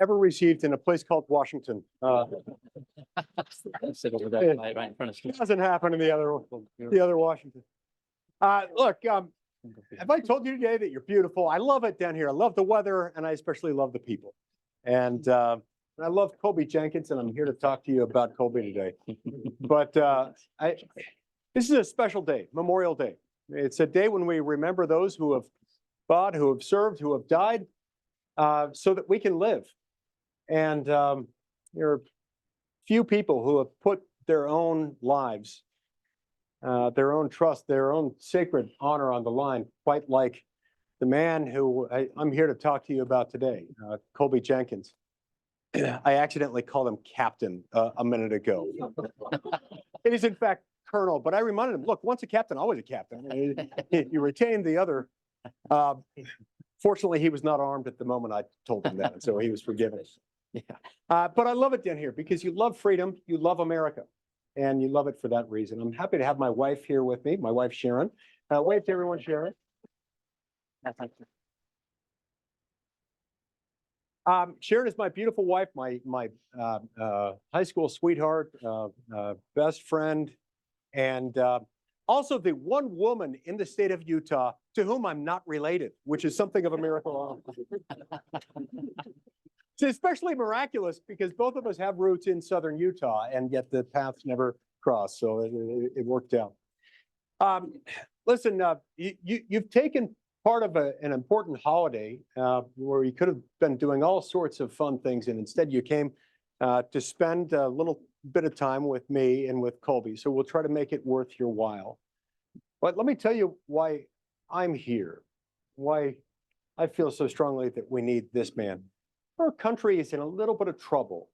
ever received in a place called Washington. Sit over there, right in front of It us. doesn't happen in the other Washington. Look, have I told you today that you're beautiful? I love it down here. I love the weather, and I especially love the people. And I love Colby Jenkins, and I'm here to talk to you about Colby today. But this is a special day, Memorial Day. It's a day when we remember those who have fought, who have served, who have died, so that we can live. And there are few people who have put their own lives, their own trust, their own sacred honor on the line, quite like the man who I'm here to talk to you about today, Colby Jenkins. I accidentally called him Captain a minute ago. It is in fact Colonel, but I reminded him, look, once a captain, always a captain. You retain the other. Fortunately, he was not armed at the moment I told him that, so he was forgiven. Yeah. But I love it down here because you love freedom, you love America, and you love it for that reason. I'm happy to have my wife here with me, my wife Sharon. Wave to everyone, Sharon. Sharon is my beautiful wife, my high school sweetheart, best friend, and also the one woman in the state of Utah to whom I'm not related, which is something of a miracle. It's especially miraculous because both of us have roots in southern Utah, and yet the paths never crossed, so it worked out. Listen, you've taken part of an important holiday where you could have been doing all sorts of fun things, and instead you came to spend a little bit of time with me and with Colby. So we'll try to make it worth your while. But let me tell you why I'm here, why I feel so strongly that we need this man. Our country is in a little bit of trouble.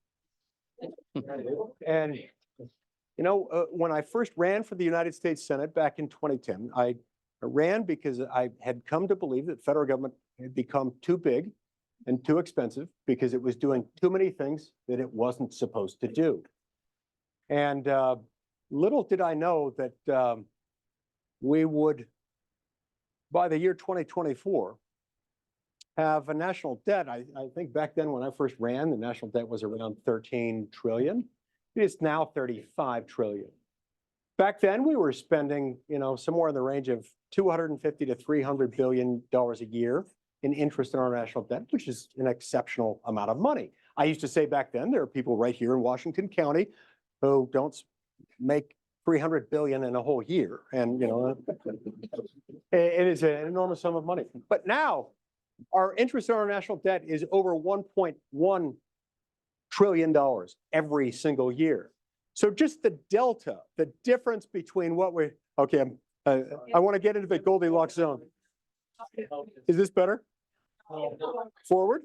And, you know, when I first ran for the United States Senate back in 2010, I ran because I had come to believe that federal government had become too big and too expensive because it was doing too many things that it wasn't supposed to do. And little did I know that we would, by the year 2024, have a national debt. I think back then when I first ran, the national debt was around 13 trillion. It is now 35 trillion. Back then we were spending, you know, somewhere in the range of 250 to 300 billion dollars a year in interest in our national debt, which is an exceptional amount of money. I used to say back then there are people right here in Washington County who don't make 300 billion in a whole year, and you know, it is an enormous sum of money. But now our interest on our national debt is over 1.1 trillion dollars every single year. So just the delta, the difference between what we, okay, I want to get into the Goldilocks zone. Is this better? Forward?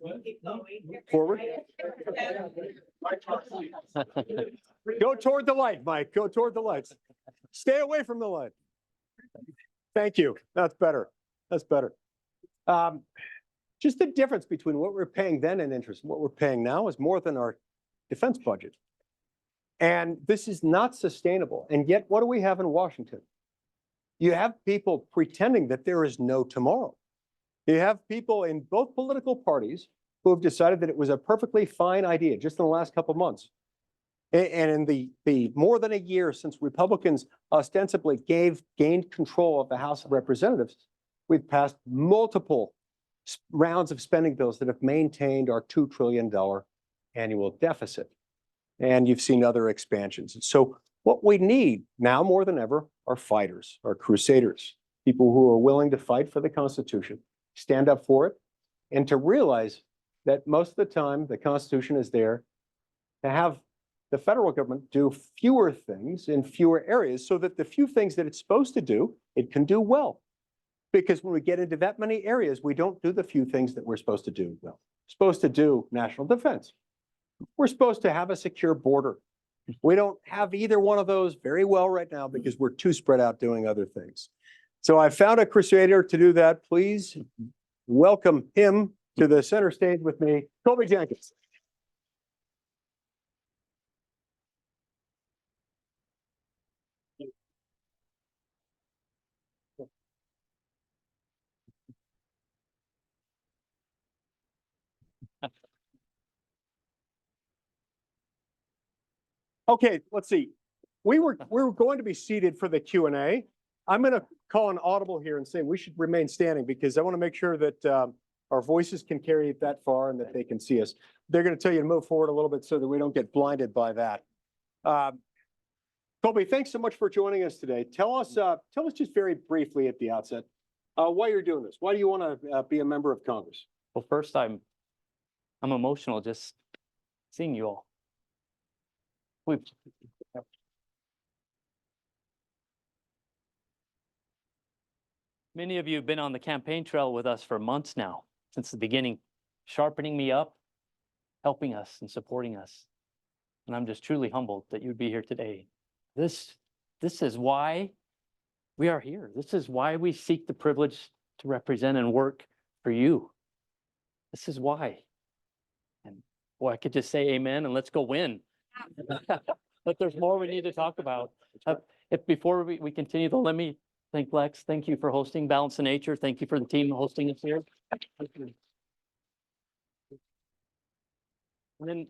Forward? Go toward the light, Mike. Go toward the lights. Stay away from the light. Thank you. That's better. That's better. Just the difference between what we're paying then in interest and what we're paying now is more than our defense budget. And this is not sustainable. And yet, what do we have in Washington? You have people pretending that there is no tomorrow. You have people in both political parties who have decided that it was a perfectly fine idea just in the last couple of months. And in the more than a year since Republicans ostensibly gained control of the House of Representatives, we've passed multiple rounds of spending bills that have maintained our $2 trillion annual deficit. And you've seen other expansions. So what we need now more than ever are fighters, are crusaders, people who are willing to fight for the Constitution, stand up for it, and to realize that most of the time the Constitution is there to have the federal government do fewer things in fewer areas so that the few things that it's supposed to do, it can do well. Because when we get into that many areas, we don't do the few things that we're supposed to do well. We're supposed to do national defense. We're supposed to have a secure border. We don't have either one of those very well right now because we're too spread out doing other things. So I found a crusader to do that. Please welcome him to the center stage with me, Colby Jenkins. Okay, let's see. We were going to be seated for the Q&A. I'm going to call an audible here and say we should remain standing because I want to make sure that our voices can carry it that far and that they can see us. They're going to tell you to move forward a little bit so that we don't get blinded by that. Colby, thanks so much for joining us today. Tell us just very briefly at the outset why you're doing this. Why do you want to be a member of Congress? Well, first, I'm emotional just seeing you all. Many of you have been on the campaign trail with us for months now, since the beginning, sharpening me up, helping us and supporting us. And I'm just truly humbled that you'd be here today. This is why we are here. This is why we seek the privilege to represent and work for you. This is why. And boy, I could just say amen and let's go win. But there's more we need to talk about. If before we continue though, let me thank Lex. Thank you for hosting Balance of Nature. Thank you for the team hosting us here. And then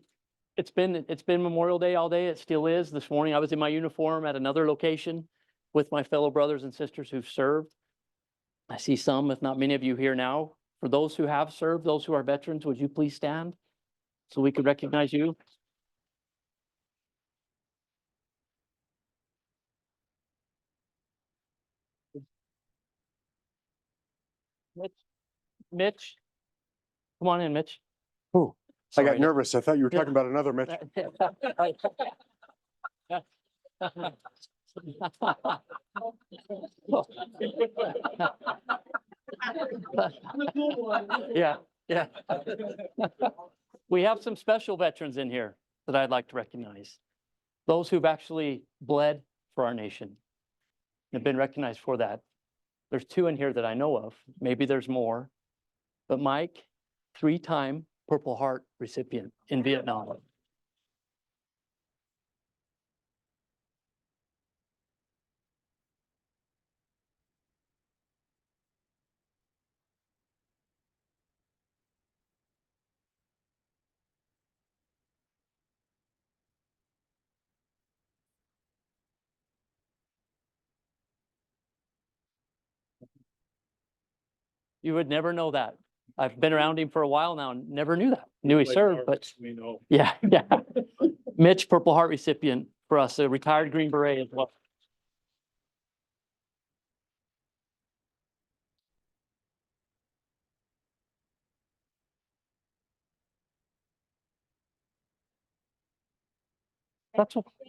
it's been Memorial Day all day. It still is. This morning I was in my uniform at another location with my fellow brothers and sisters who've served. I see some, if not many of you here now. For those who have served, those who are veterans, would you please stand so we could recognize you? Mitch, come on in, Mitch. Oh, I got Sorry. nervous. I thought you were talking about another Mitch. Yeah. We have some special veterans in here that I'd like to recognize. Those who've actually bled for our nation and have been recognized for that. There's two in here that I know of. Maybe there's more. But Mike, 3-time Purple Heart recipient in Vietnam. You would never know that. I've been around him for a while now and never knew that. Knew he served, but we know. yeah. Mitch, Purple Heart recipient for us, a retired Green Beret as well.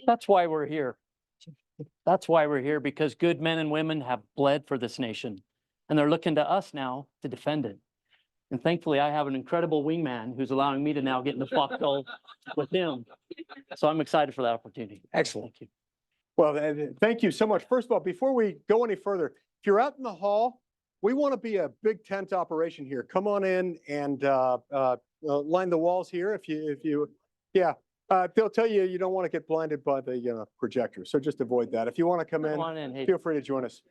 That's why we're here. That's why we're here, because good men and women have bled for this nation and they're looking to us now to defend it. And thankfully, I have an incredible wingman who's allowing me to now get in the foxhole with him. So I'm excited for that opportunity. Excellent. Thank you. Well, thank you so much. First of all, before we go any further, if you're out in the hall, we want to be a big tent operation here. Come on in and line the walls here. They'll tell you don't want to get blinded by the projector, so just avoid that. If you want to come in, Hey. feel free to join us.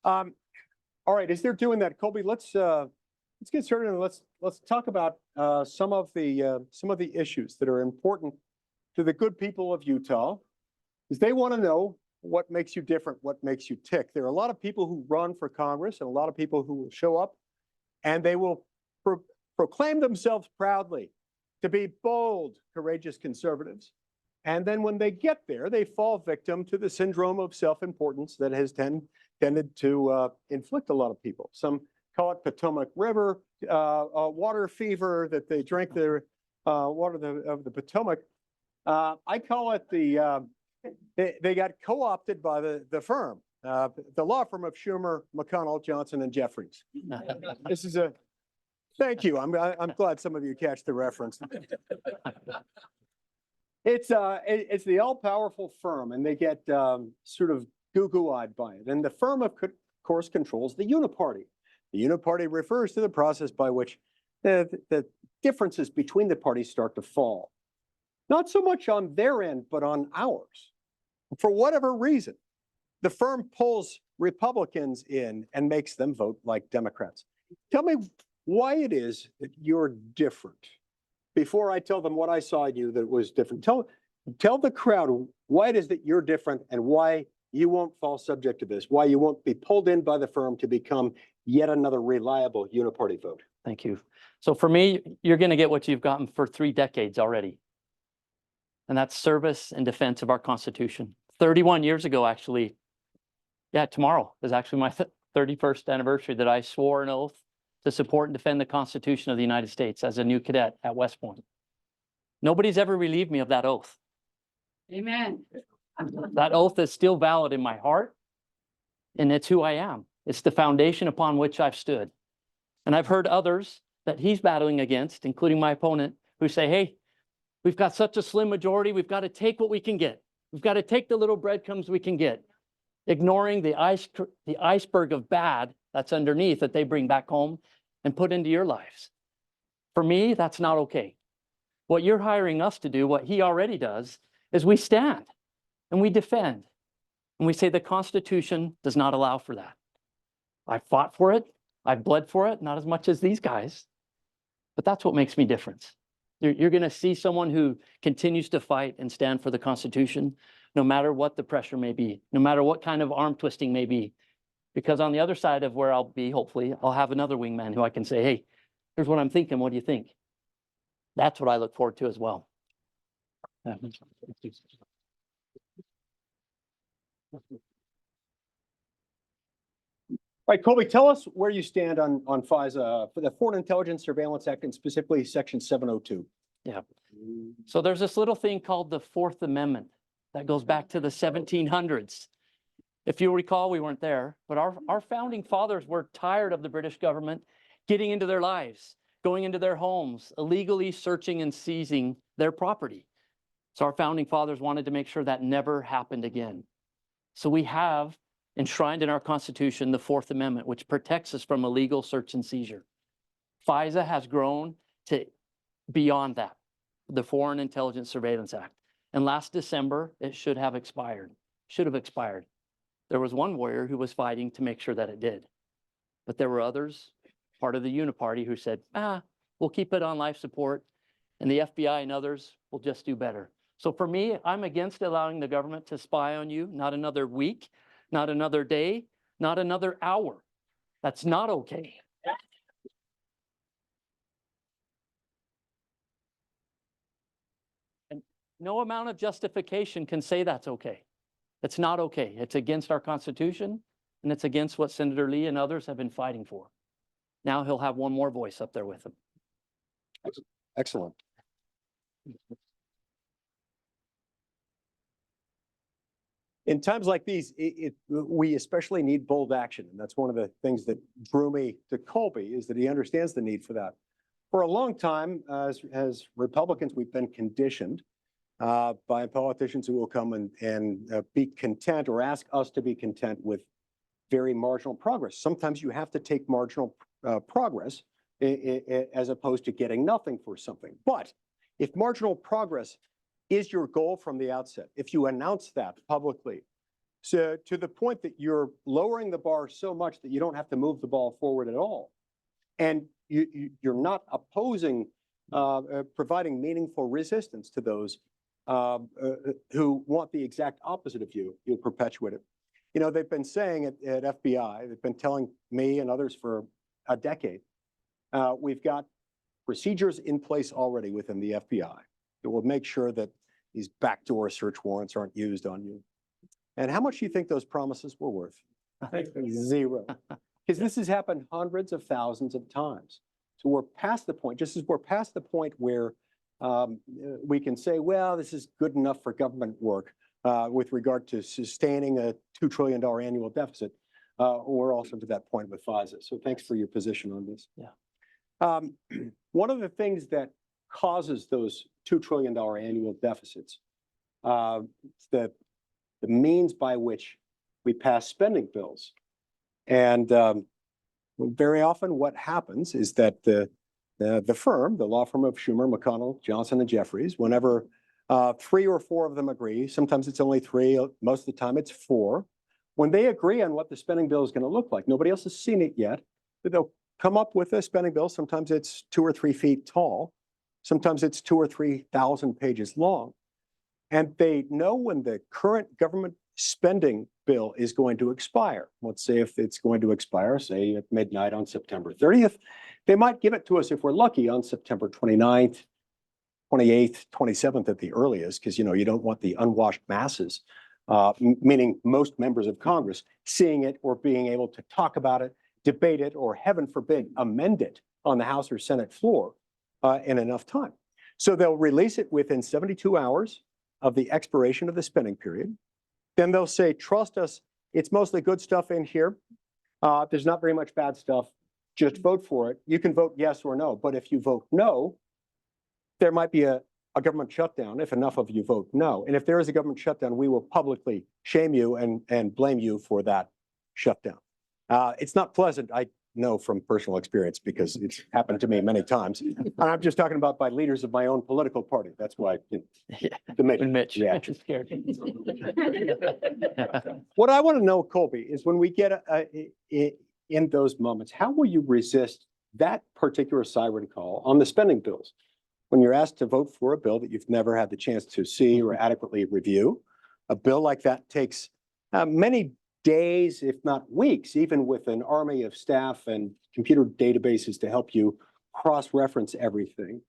All right, as they're doing that, Colby, let's get started and let's talk about some of the issues that are important to the good people of Utah, because they want to know what makes you different, what makes you tick. There are a lot of people who run for Congress and a lot of people who will show up and they will proclaim themselves proudly to be bold, courageous conservatives. And then when they get there, they fall victim to the syndrome of self-importance that has tended to inflict a lot of people. Some call it Potomac River water fever, that they drank the water of the Potomac. I call it they got co-opted by the firm, the law firm of Schumer, McConnell, Johnson, and Jeffries. This is thank you. I'm glad some of you catch the reference. It's the all-powerful firm, and they get sort of goo-goo-eyed by it. And the firm, of course, controls the uniparty. The uniparty refers to the process by which the differences between the parties start to fall. Not so much on their end, but on ours. For whatever reason, the firm pulls Republicans in and makes them vote like Democrats. Tell me why it is that you're different. Before I tell them what I saw in you that was different, Tell the crowd why it is that you're different and why you won't fall subject to this, why you won't be pulled in by the firm to become yet another reliable uniparty vote. Thank you. So for me, you're going to get what you've gotten for 3 decades already. And that's service and defense of our Constitution. 31 years ago, actually, yeah, tomorrow is actually my 31st anniversary that I swore an oath to support and defend the Constitution of the United States as a new cadet at West Point. Nobody's ever relieved me of that oath. Amen. That oath is still valid in my heart, and it's who I am. It's the foundation upon which I've stood. And I've heard others that he's battling against, including my opponent, who say, hey, we've got such a slim majority, we've got to take what we can get. We've got to take the little breadcrumbs we can get, ignoring the iceberg of bad that's underneath that they bring back home and put into your lives. For me, that's not okay. What you're hiring us to do, what he already does, is we stand and we defend. And we say the Constitution does not allow for that. I fought for it. I've bled for it, not as much as these guys. But that's what makes me different. You're going to see someone who continues to fight and stand for the Constitution, no matter what the pressure may be, no matter what kind of arm twisting may be. Because on the other side of where I'll be, hopefully, I'll have another wingman who I can say, hey, here's what I'm thinking. What do you think? That's what I look forward to as well. All right, Colby, tell us where you stand on FISA for the Foreign Intelligence Surveillance Act and specifically Section 702. Yeah. So there's this little thing called the Fourth Amendment that goes back to the 1700s. If you recall, we weren't there, but our founding fathers were tired of the British government getting into their lives, going into their homes, illegally searching and seizing their property. So our founding fathers wanted to make sure that never happened again. So we have enshrined in our Constitution the Fourth Amendment, which protects us from illegal search and seizure. FISA has grown to beyond that, the Foreign Intelligence Surveillance Act. And last December, it should have expired. There was one warrior who was fighting to make sure that it did. But there were others, part of the Uniparty, who said, we'll keep it on life support, and the FBI and others will just do better. So for me, I'm against allowing the government to spy on you, not another week, not another day, not another hour. That's not okay. And no amount of justification can say that's okay. It's not okay. It's against our Constitution, and it's against what Senator Lee and others have been fighting for. Now he'll have one more voice up there with him. Excellent. In times like these, we especially need bold action. And that's one of the things that drew me to Colby, is that he understands the need for that. For a long time, as Republicans, we've been conditioned by politicians who will come and be content or ask us to be content with very marginal progress. Sometimes you have to take marginal progress as opposed to getting nothing for something. But if marginal progress is your goal from the outset, if you announce that publicly, so to the point that you're lowering the bar so much that you don't have to move the ball forward at all, and you're not opposing, providing meaningful resistance to those who want the exact opposite of you, you'll perpetuate it. You know, they've been saying at FBI, they've been telling me and others for a decade, we've got procedures in place already within the FBI that will make sure that these backdoor search warrants aren't used on you. And how much do you think those promises were worth? Zero. Because this has happened hundreds of thousands of times. So we're past the point, just as we're past the point where we can say, well, this is good enough for government work with regard to sustaining a $2 trillion annual deficit. We're also to that point with FISA. So thanks for your position on this. Yeah. One of the things that causes those $2 trillion annual deficits, the means by which we pass spending bills. And very often what happens is that the firm, the law firm of Schumer, McConnell, Johnson, and Jeffries, whenever 3 or 4 of them agree, sometimes it's only 3, most of the time it's 4, when they agree on what the spending bill is going to look like, nobody else has seen it yet, but they'll come up with a spending bill. Sometimes it's 2 or 3 feet tall. Sometimes it's 2,000 or 3,000 pages long. and they know when the current government spending bill is going to expire. Let's say if it's going to expire, say at midnight on September 30th, they might give it to us if we're lucky on September 29th, 28th, 27th at the earliest, because you don't want the unwashed masses, meaning most members of Congress, seeing it or being able to talk about it, debate it, or heaven forbid, amend it on the House or Senate floor in enough time. So they'll release it within 72 hours of the expiration of the spending period. Then they'll say, trust us, it's mostly good stuff in here. There's not very much bad stuff. Just vote for it. You can vote yes or no. But if you vote no, there might be a government shutdown if enough of you vote no. And if there is a government shutdown, we will publicly shame you and blame you for that shutdown. It's not pleasant, I know from personal experience, because it's happened to me many times. And I'm just talking about by leaders of my own political party. That's why the Mitch. Yeah. Mitch is scared. What I want to know, Colby, is when we get in those moments, how will you resist that particular siren call on the spending bills? When you're asked to vote for a bill that you've never had the chance to see or adequately review, a bill like that takes many days, if not weeks, even with an army of staff and computer databases to help you cross-reference everything.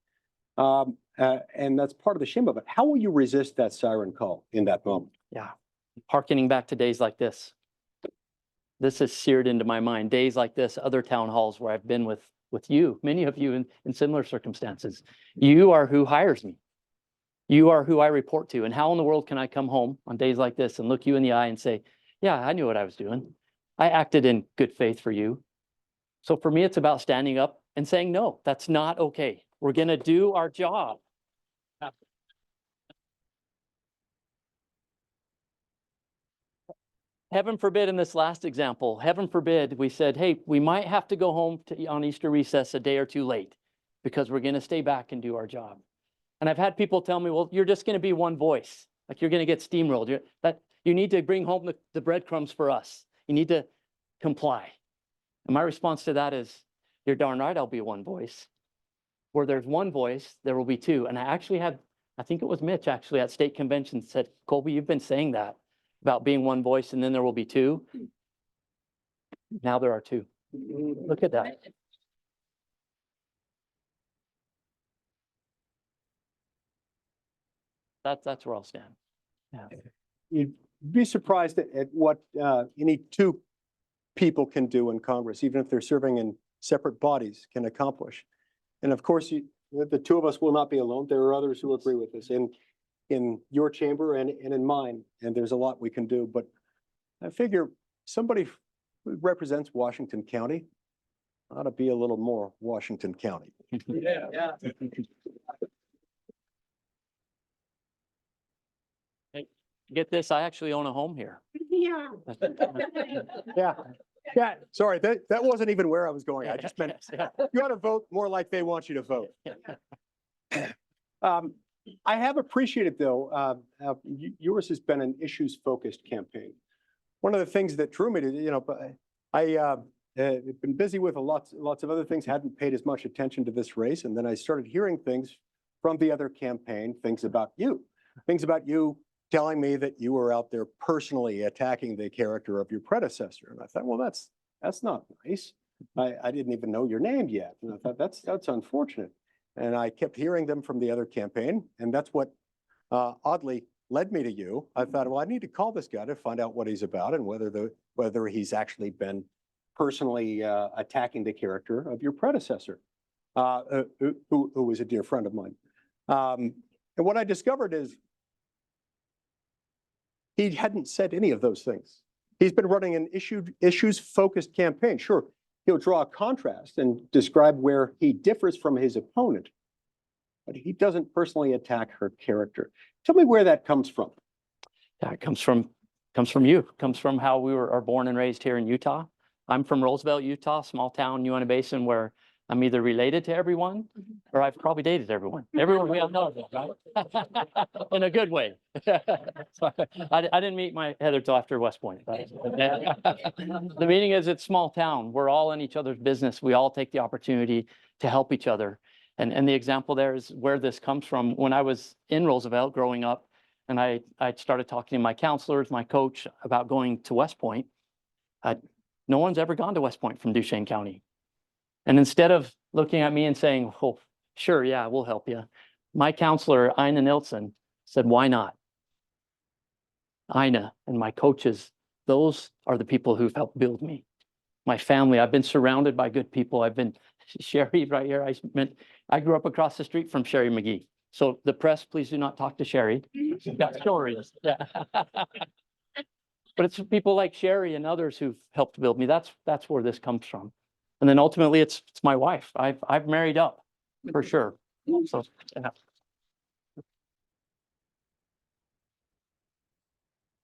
And that's part of the shame of it. How will you resist that siren call in that moment? Yeah. Harkening back to days like this. This is seared into my mind. Days like this, other town halls where I've been with you, many of you in similar circumstances. You are who hires me. You are who I report to. And how in the world can I come home on days like this and look you in the eye and say, yeah, I knew what I was doing. I acted in good faith for you. So for me, it's about standing up and saying, no, that's not okay. We're going to do our job. Heaven forbid in this last example, heaven forbid, we said, hey, we might have to go home on Easter recess a day or two late because we're going to stay back and do our job. And I've had people tell me, well, you're just going to be one voice. Like you're going to get steamrolled. You need to bring home the breadcrumbs for us. You need to comply. And my response to that is, you're darn right, I'll be one voice. Where there's one voice, there will be two. And I actually had, I think it was Mitch actually at state convention said, Colby, you've been saying that about being one voice and then there will be two. Now there are two. Look at that. That's where I'll stand. Yeah. You'd be surprised at what any two people can do in Congress, even if they're serving in separate bodies, can accomplish. And of course, the two of us will not be alone. There are others who agree with us in your chamber and in mine, and there's a lot we can do. But I figure somebody who represents Washington County ought to be a little more Washington County. Yeah. Get this, I actually own a home here. Yeah. Yeah. Sorry, that wasn't even where I was going. I just meant you ought to vote more like they want you to vote. I have appreciated, though, yours has been an issues-focused campaign. One of the things that drew me to, I've been busy with lots of other things, hadn't paid as much attention to this race, and then I started hearing things from the other campaign, things about you telling me that you were out there personally attacking the character of your predecessor. And I thought, well, that's not nice. I didn't even know your name yet. And I thought, that's unfortunate. And I kept hearing them from the other campaign. And that's what oddly led me to you. I thought, well, I need to call this guy to find out what he's about and whether he's actually been personally attacking the character of your predecessor, who was a dear friend of mine. And what I discovered is he hadn't said any of those things. He's been running an issues-focused campaign. Sure, he'll draw a contrast and describe where he differs from his opponent, but he doesn't personally attack her character. Tell me where that comes from. Yeah, it comes from you. It comes from how we are born and raised here in Utah. I'm from Roosevelt, Utah, small town, Uinta Basin, where I'm either related to everyone or I've probably dated everyone. Everyone we all know, right? In a good way. So I didn't meet my Heather till after West Point. The meaning is it's small town. We're all in each other's business. We all take the opportunity to help each other. And the example there is where this comes from. When I was in Roosevelt growing up, and I started talking to my counselors, my coach about going to West Point. No one's ever gone to West Point from Duchesne County. And instead of looking at me and saying, oh, sure, yeah, we'll help you, my counselor, Ina Nilsson, said, why not? Ina and my coaches, those are the people who've helped build me. My family, I've been surrounded by good people. I've been, Sherry right here, I grew up across the street from Sherry McGee. So the press, please do not talk to Sherry. She's got stories. Yeah. But it's people like Sherry and others who've helped build me. That's where this comes from. And then ultimately it's my wife. I've married up for sure. So yeah.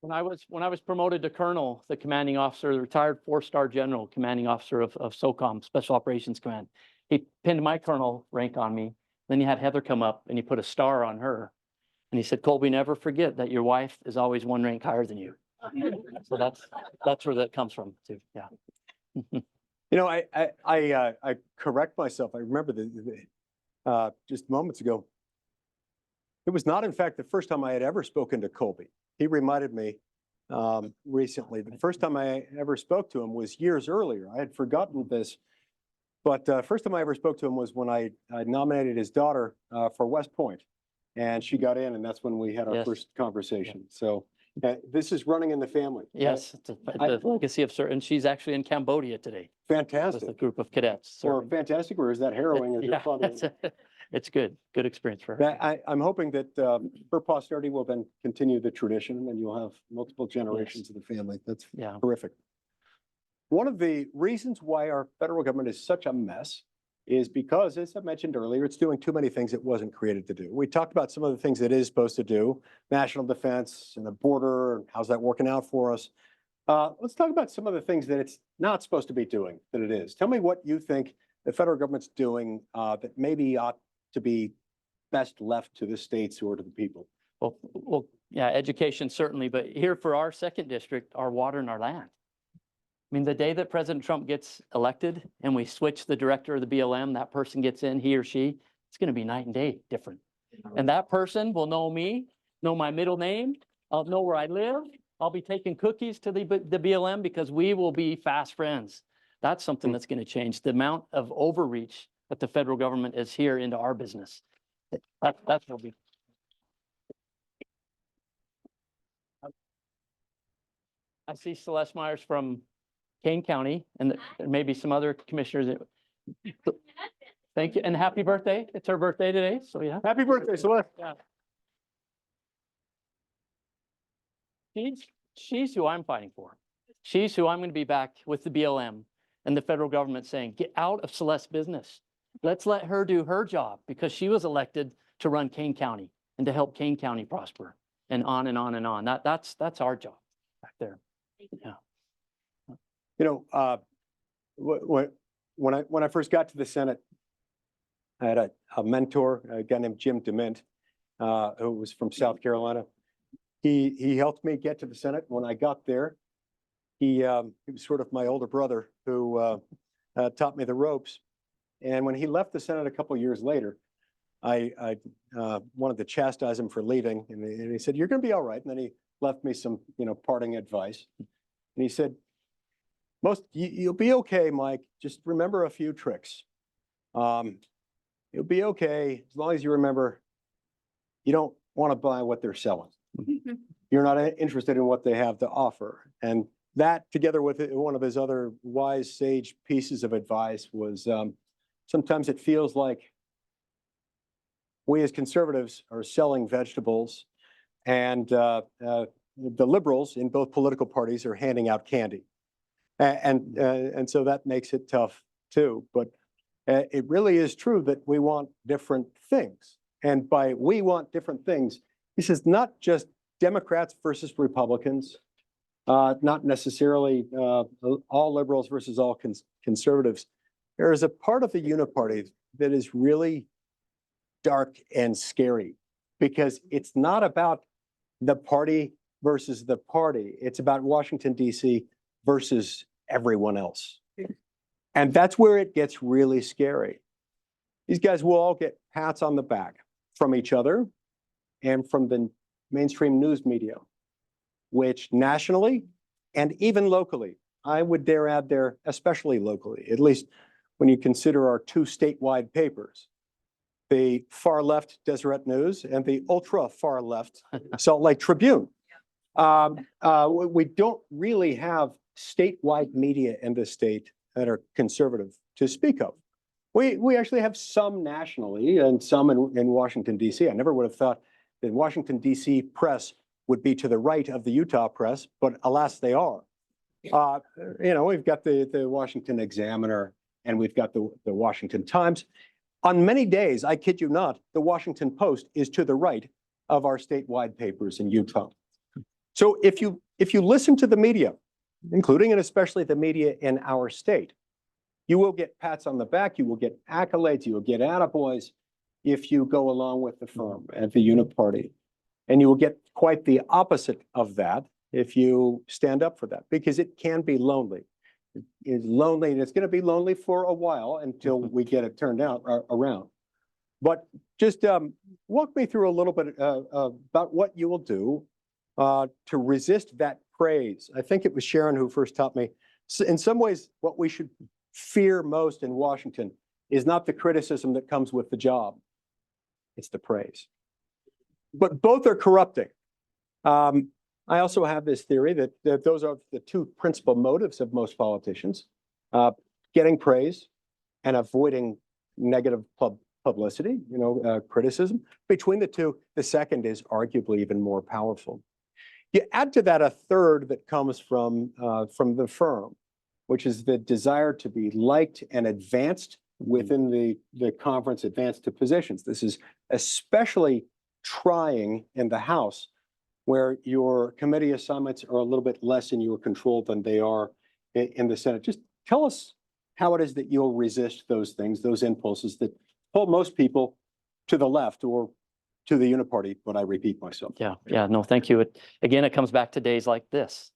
When I was promoted to colonel, the commanding officer, the retired 4-star general, commanding officer of SOCOM, Special Operations Command, he pinned my colonel rank on me. Then he had Heather come up and he put a star on her. And he said, Colby, never forget that your wife is always 1 rank higher than you. So that's where that comes from too. Yeah. You know, I correct myself. I remember just moments ago. It was not, in fact, the first time I had ever spoken to Colby. He reminded me recently. The first time I ever spoke to him was years earlier. I had forgotten this, but first time I ever spoke to him was when I nominated his daughter for West Point, and she got in, and that's when we had our first conversation. So this is running in the family. Yes, it's the legacy of certain. She's actually in Cambodia today. Fantastic. With a group of cadets. Or fantastic, or is that harrowing as your father? It's good experience for her. I'm hoping that her posterity will then continue the tradition, and you'll have multiple generations of the family. That's terrific. One of the reasons why our federal government is such a mess is because, as I mentioned earlier, it's doing too many things it wasn't created to do. We talked about some of the things it is supposed to do, national defense and the border, and how's that working out for us. Let's talk about some of the things that it's not supposed to be doing that it is. Tell me what you think the federal government's doing that maybe ought to be best left to the states or to the people. Well, yeah, education certainly, but here for our 2nd district, our water and our land. I mean, the day that President Trump gets elected and we switch the director of the BLM, that person gets in, he or she, it's going to be night and day different. And that person will know me, know my middle name, I'll know where I live. I'll be taking cookies to the BLM because we will be fast friends. That's something that's going to change. The amount of overreach that the federal government is here into our business. That's what we. I see Celeste Myers from Kane County and maybe some other commissioners. Thank you and happy birthday. It's her birthday today. So yeah. Happy birthday, Celeste. Yeah. She's who I'm fighting for. She's who I'm going to be back with the BLM and the federal government saying, get out of Celeste's business. Let's let her do her job because she was elected to run Kane County and to help Kane County prosper and on and on and on. That's our job back there. Yeah. You know, when I first got to the Senate, I had a mentor, a guy named Jim DeMint, who was from South Carolina. He helped me get to the Senate. When I got there, he was sort of my older brother who taught me the ropes. And when he left the Senate a couple of years later, I wanted to chastise him for leaving, and he said, "You're going to be all right." And then he left me some, parting advice. And he said, "You'll be okay, Mike. Just remember a few tricks. You'll be okay as long as you remember you don't want to buy what they're selling. You're not interested in what they have to offer." And that, together with one of his other wise, sage pieces of advice, was sometimes it feels like we as conservatives are selling vegetables, and the liberals in both political parties are handing out candy. And so that makes it tough too. But it really is true that we want different things. And by we want different things, he says not just Democrats versus Republicans, not necessarily all liberals versus all conservatives. There is a part of the uniparty that is really dark and scary because it's not about the party versus the party. It's about Washington, D.C. versus everyone else. And that's where it gets really scary. These guys will all get pats on the back from each other and from the mainstream news media, which nationally and even locally, I would dare add there, especially locally, at least when you consider our two statewide papers, the far left Deseret News and the ultra far left Salt Lake Tribune. We don't really have statewide media in this state that are conservative to speak of. We actually have some nationally and some in Washington, D.C. I never would have thought that Washington, D.C. press would be to the right of the Utah press, but alas, they are. We've got the Washington Examiner and we've got the Washington Times. On many days, I kid you not, the Washington Post is to the right of our statewide papers in Utah. So if you listen to the media, including and especially the media in our state, you will get pats on the back, you will get accolades, you will get attaboys if you go along with the firm and the uniparty. And you will get quite the opposite of that if you stand up for that, because it can be lonely. It's lonely, and it's going to be lonely for a while until we get it turned out around. But just walk me through a little bit about what you will do to resist that praise. I think it was Sharon who first taught me. So in some ways, what we should fear most in Washington is not the criticism that comes with the job. It's the praise. But both are corrupting. I also have this theory that those are the two principal motives of most politicians, getting praise and avoiding negative publicity, criticism. Between the two, the second is arguably even more powerful. You add to that a third that comes from the firm, which is the desire to be liked and advanced within the conference, advanced to positions. This is especially trying in the House, where your committee assignments are a little bit less in your control than they are in the Senate. Just tell us how it is that you'll resist those things, those impulses that pull most people to the left or to the uniparty, but I repeat myself. Yeah, no, thank you. Again, it comes back to days like this.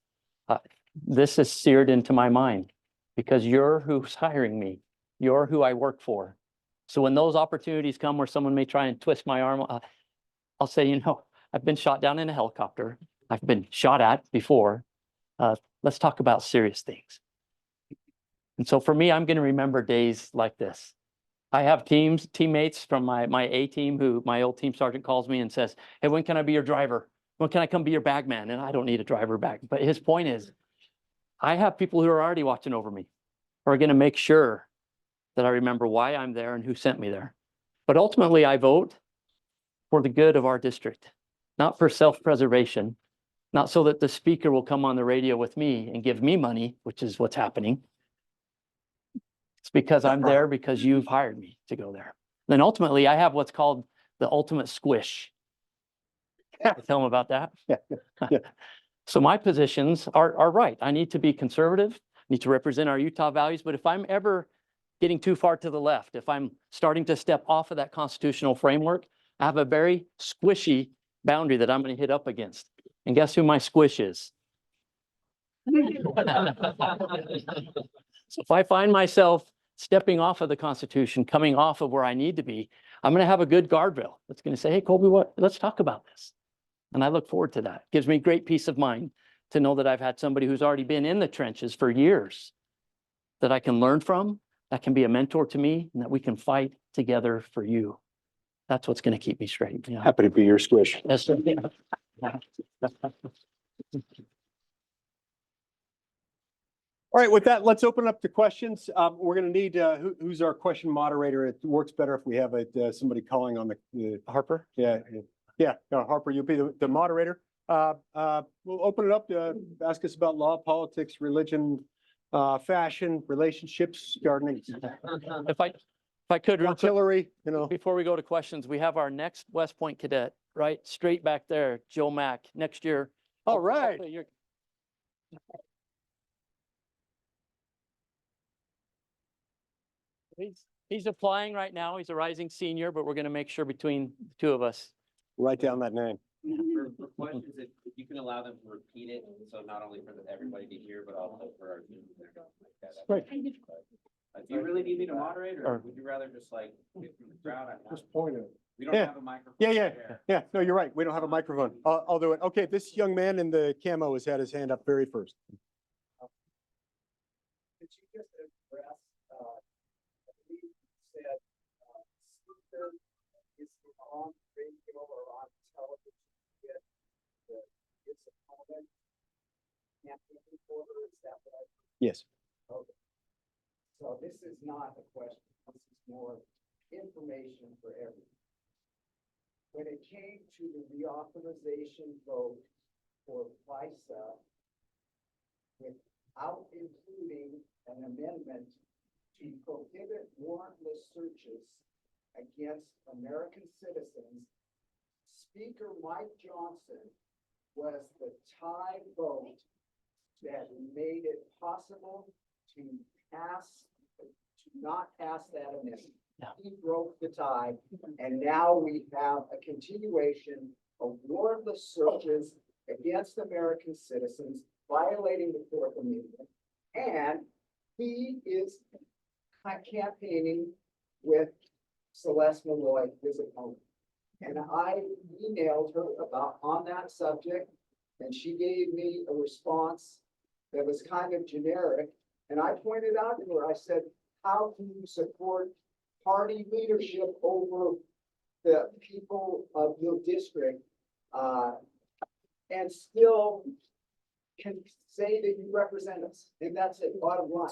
This is seared into my mind because you're who's hiring me. You're who I work for. So when those opportunities come where someone may try and twist my arm, I'll say, I've been shot down in a helicopter. I've been shot at before. Let's talk about serious things. And so for me, I'm going to remember days like this. I have teammates from my A team who my old team sergeant calls me and says, hey, when can I be your driver? When can I come be your bag man? And I don't need a driver bag. But his point is, I have people who are already watching over me, who are going to make sure that I remember why I'm there and who sent me there. But ultimately, I vote for the good of our district, not for self-preservation, not so that the speaker will come on the radio with me and give me money, which is what's happening. It's because I'm there because you've hired me to go there. Then ultimately, I have what's called the ultimate squish. Tell them about that. Yeah. So my positions are right. I need to be conservative, need to represent our Utah values. But if I'm ever getting too far to the left, if I'm starting to step off of that constitutional framework, I have a very squishy boundary that I'm going to hit up against. And guess who my squish is? So if I find myself stepping off of the Constitution, coming off of where I need to be, I'm going to have a good guardrail that's going to say, hey, Colby, let's talk about this. And I look forward to that. It gives me great peace of mind to know that I've had somebody who's already been in the trenches for years that I can learn from, that can be a mentor to me, and that we can fight together for you. That's what's going to keep me straight. Yeah. Happy to be your squish. Yes, sir. All right, with that, let's open up to questions. We're going to need, who's our question moderator? It works better if we have somebody calling on the Harper? Yeah, Harper, you'll be the moderator. We'll open it up to ask us about law, politics, religion, fashion, relationships, gardening, If I could, real quick, artillery, before we go to questions, we have our next West Point cadet, right? Straight back there, Joe Mack, next year. All right. He's applying right now. He's a rising senior, but we're going to make sure between the two of us. Write down that name. For questions, if you can allow them to repeat it, so not only for everybody to hear, but also for our team. Right. Do you really need me to moderate, or would you rather just like get from the crowd? Just point it. We don't Yeah. have a microphone. Yeah. there. Yeah, no, you're right. We don't have a microphone. I'll do it. Okay, this young man in the camo has had his hand up very first. Could you just address, I believe you said, speaker is on radio or on television, yet his opponent campaign for her, is that what I? Yes. Okay. So this is not a question, this is more information for everyone. When it came to the reauthorization vote for FISA, without including an amendment to prohibit warrantless searches against American citizens, Speaker Mike Johnson was the tie vote that made it possible to not pass that amendment. Yeah. He broke the tie, and now we have a continuation of warrantless searches against American citizens, violating the Fourth Amendment. And he is campaigning with Celeste Malloy, his opponent. And I emailed her on that subject, and she gave me a response that was kind of generic. And I pointed out to her, I said, how can you support party leadership over the people of your district, and still can say that you represent us? And that's it, bottom line.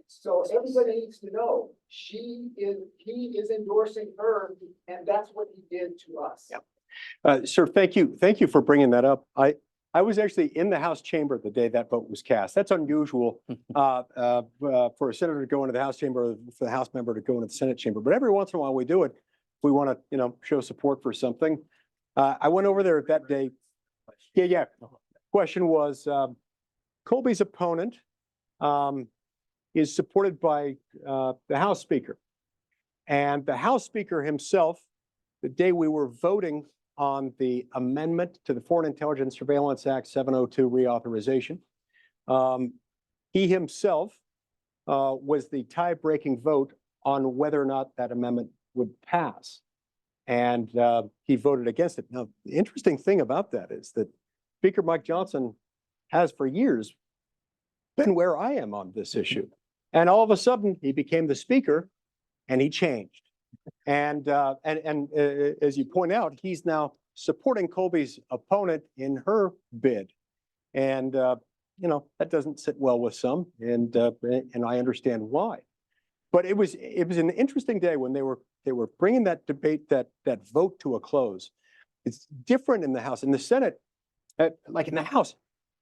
So everybody needs to know, he is endorsing her, and that's what he did to us. Yep. Sir, thank you. Thank you for bringing that up. I was actually in the House chamber the day that vote was cast. That's unusual for a senator to go into the House chamber, or for the House member to go into the Senate chamber. But every once in a while we do it. We want to, show support for something. I went over there that day. Yeah. Question was, Colby's opponent is supported by the House Speaker. And the House Speaker himself, the day we were voting on the amendment to the Foreign Intelligence Surveillance Act 702 reauthorization, he himself was the tie-breaking vote on whether or not that amendment would pass. And he voted against it. Now, the interesting thing about that is that Speaker Mike Johnson has for years been where I am on this issue. And all of a sudden, he became the speaker and he changed. And as you point out, he's now supporting Colby's opponent in her bid. And, that doesn't sit well with some, and I understand why. But it was an interesting day when they were bringing that debate, that vote to a close. It's different in the House. In the Senate, like in the House,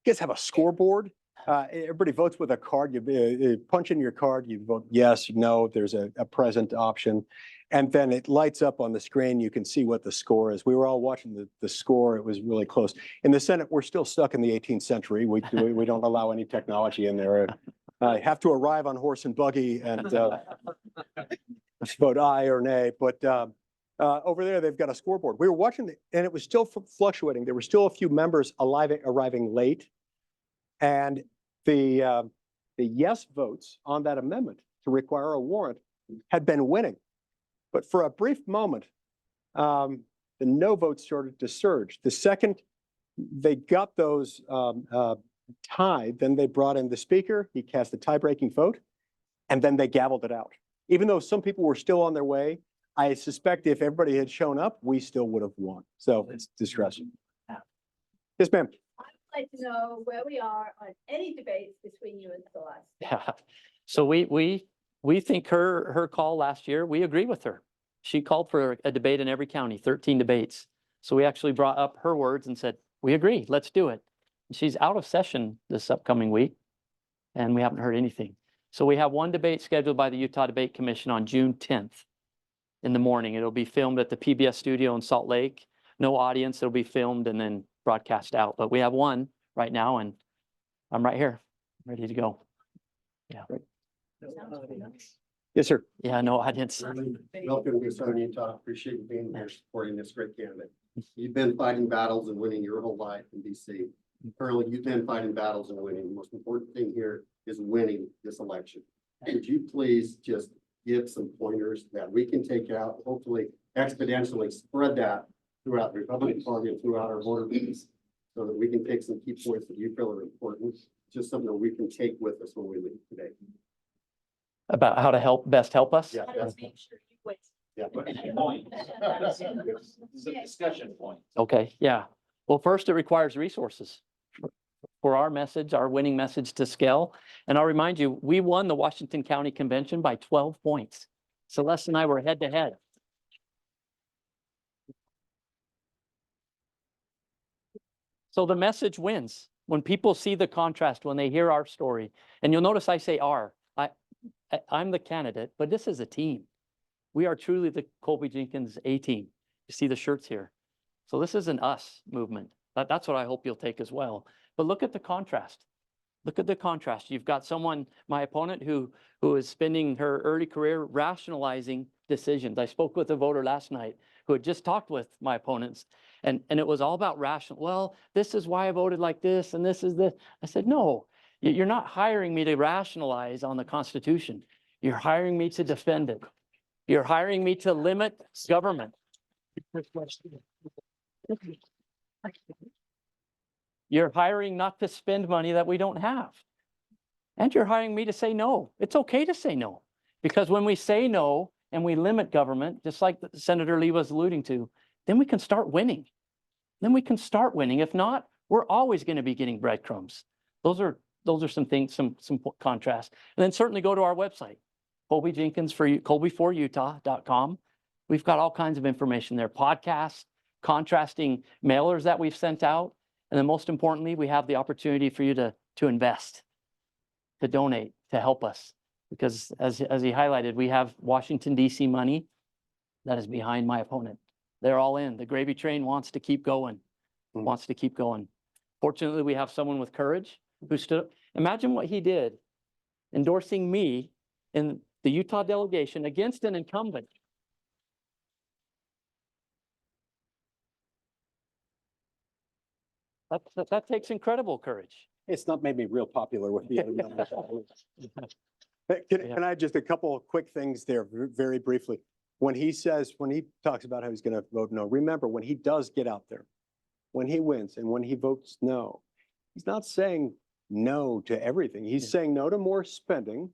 you guys have a scoreboard. Everybody votes with a card. You punch in your card, you vote yes, no, there's a present option. And then it lights up on the screen. You can see what the score is. We were all watching the score. It was really close. In the Senate, we're still stuck in the 18th century. We don't allow any technology in there. Have to arrive on horse and buggy and vote aye or nay. But over there, they've got a scoreboard. We were watching it, and it was still fluctuating. There were still a few members arriving late. And the yes votes on that amendment to require a warrant had been winning. But for a brief moment, the no votes started to surge. The second they got those tied, then they brought in the speaker. He cast a tie-breaking vote, and then they gavelled it out. Even though some people were still on their way, I suspect if everybody had shown up, we still would have won. So it's distressing. Yes, ma'am. I'd like to know where we are on any debates between you and Celeste. Yeah. So we think her call last year, we agree with her. She called for a debate in every county, 13 debates. So we actually brought up her words and said, we agree, let's do it. She's out of session this upcoming week, and we haven't heard anything. So we have one debate scheduled by the Utah Debate Commission on June 10th in the morning. It'll be filmed at the PBS studio in Salt Lake. No audience, it'll be filmed and then broadcast out. But we have one right now, and I'm right here, ready to go. Yeah. Yes, sir. Yeah, no audience. Welcome to Southern Utah. Appreciate you being here supporting this great candidate. You've been fighting battles and winning your whole life in DC. Currently, you've been fighting battles and winning. The most important thing here is winning this election. Would you please just give some pointers that we can take out, hopefully exponentially spread that throughout the Republican Party and throughout our border meetings, so that we can take some key points that you feel are important, just something that we can take with us when we leave today. About how to best help us? Yeah, that's, Make sure you wait. yeah. Point. It's a discussion point. Okay, yeah. Well, first, it requires resources for our message, our winning message to scale. And I'll remind you, we won the Washington County Convention by 12 points. Celeste and I were head to head. So the message wins. When people see the contrast, when they hear our story, and you'll notice I say I'm the candidate, but this is a team. We are truly the Colby Jenkins A-team. You see the shirts here. So this is an us movement. That's what I hope you'll take as well. But look at the contrast. Look at the contrast. You've got someone, my opponent, who is spending her early career rationalizing decisions. I spoke with a voter last night who had just talked with my opponents, and it was all about rational. Well, this is why I voted like this, and this is the. I said, no, you're not hiring me to rationalize on the Constitution. You're hiring me to defend it. You're hiring me to limit government. You're hiring not to spend money that we don't have. And you're hiring me to say no. It's okay to say no. Because when we say no and we limit government, just like Senator Lee was alluding to, then we can start winning. Then we can start winning. If not, we're always going to be getting breadcrumbs. Those are some things, some contrast. And then certainly go to our website, Colby Jenkins for Colby4Utah.com. We've got all kinds of information there, podcasts, contrasting mailers that we've sent out. And then most importantly, we have the opportunity for you to invest, to donate, to help us. Because as he highlighted, we have Washington, D.C. money that is behind my opponent. They're all in. The gravy train wants to keep going, wants to keep going. Fortunately, we have someone with courage who stood up. Imagine what he did, endorsing me in the Utah delegation against an incumbent. That takes incredible courage. It's not made me real popular with the other members. Can I just a couple of quick things there very briefly? When he talks about how he's going to vote no, remember when he does get out there, when he wins and when he votes no, he's not saying no to everything. He's saying no to more spending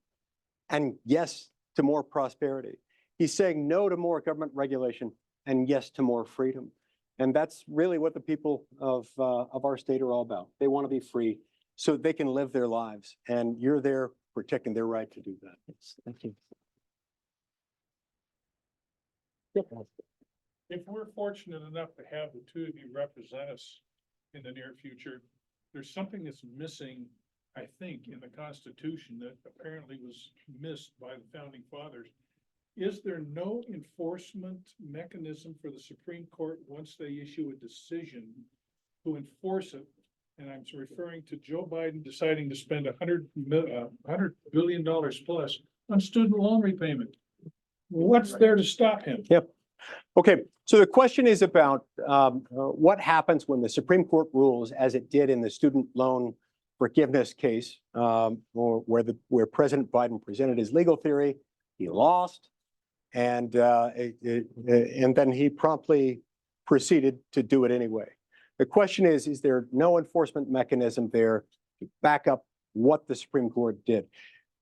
and yes to more prosperity. He's saying no to more government regulation and yes to more freedom. And that's really what the people of our state are all about. They want to be free so they can live their lives. And you're there protecting their right to do that. Yes, thank you. If we're fortunate enough to have the two of you represent us in the near future, there's something that's missing, I think, in the Constitution that apparently was missed by the founding fathers. Is there no enforcement mechanism for the Supreme Court once they issue a decision to enforce it? And I'm referring to Joe Biden deciding to spend $100 billion plus on student loan repayment. What's there to stop him? Yep. Okay, so the question is about what happens when the Supreme Court rules, as it did in the student loan forgiveness case, or where President Biden presented his legal theory, he lost, and then he promptly proceeded to do it anyway. The question is there no enforcement mechanism there to back up what the Supreme Court did?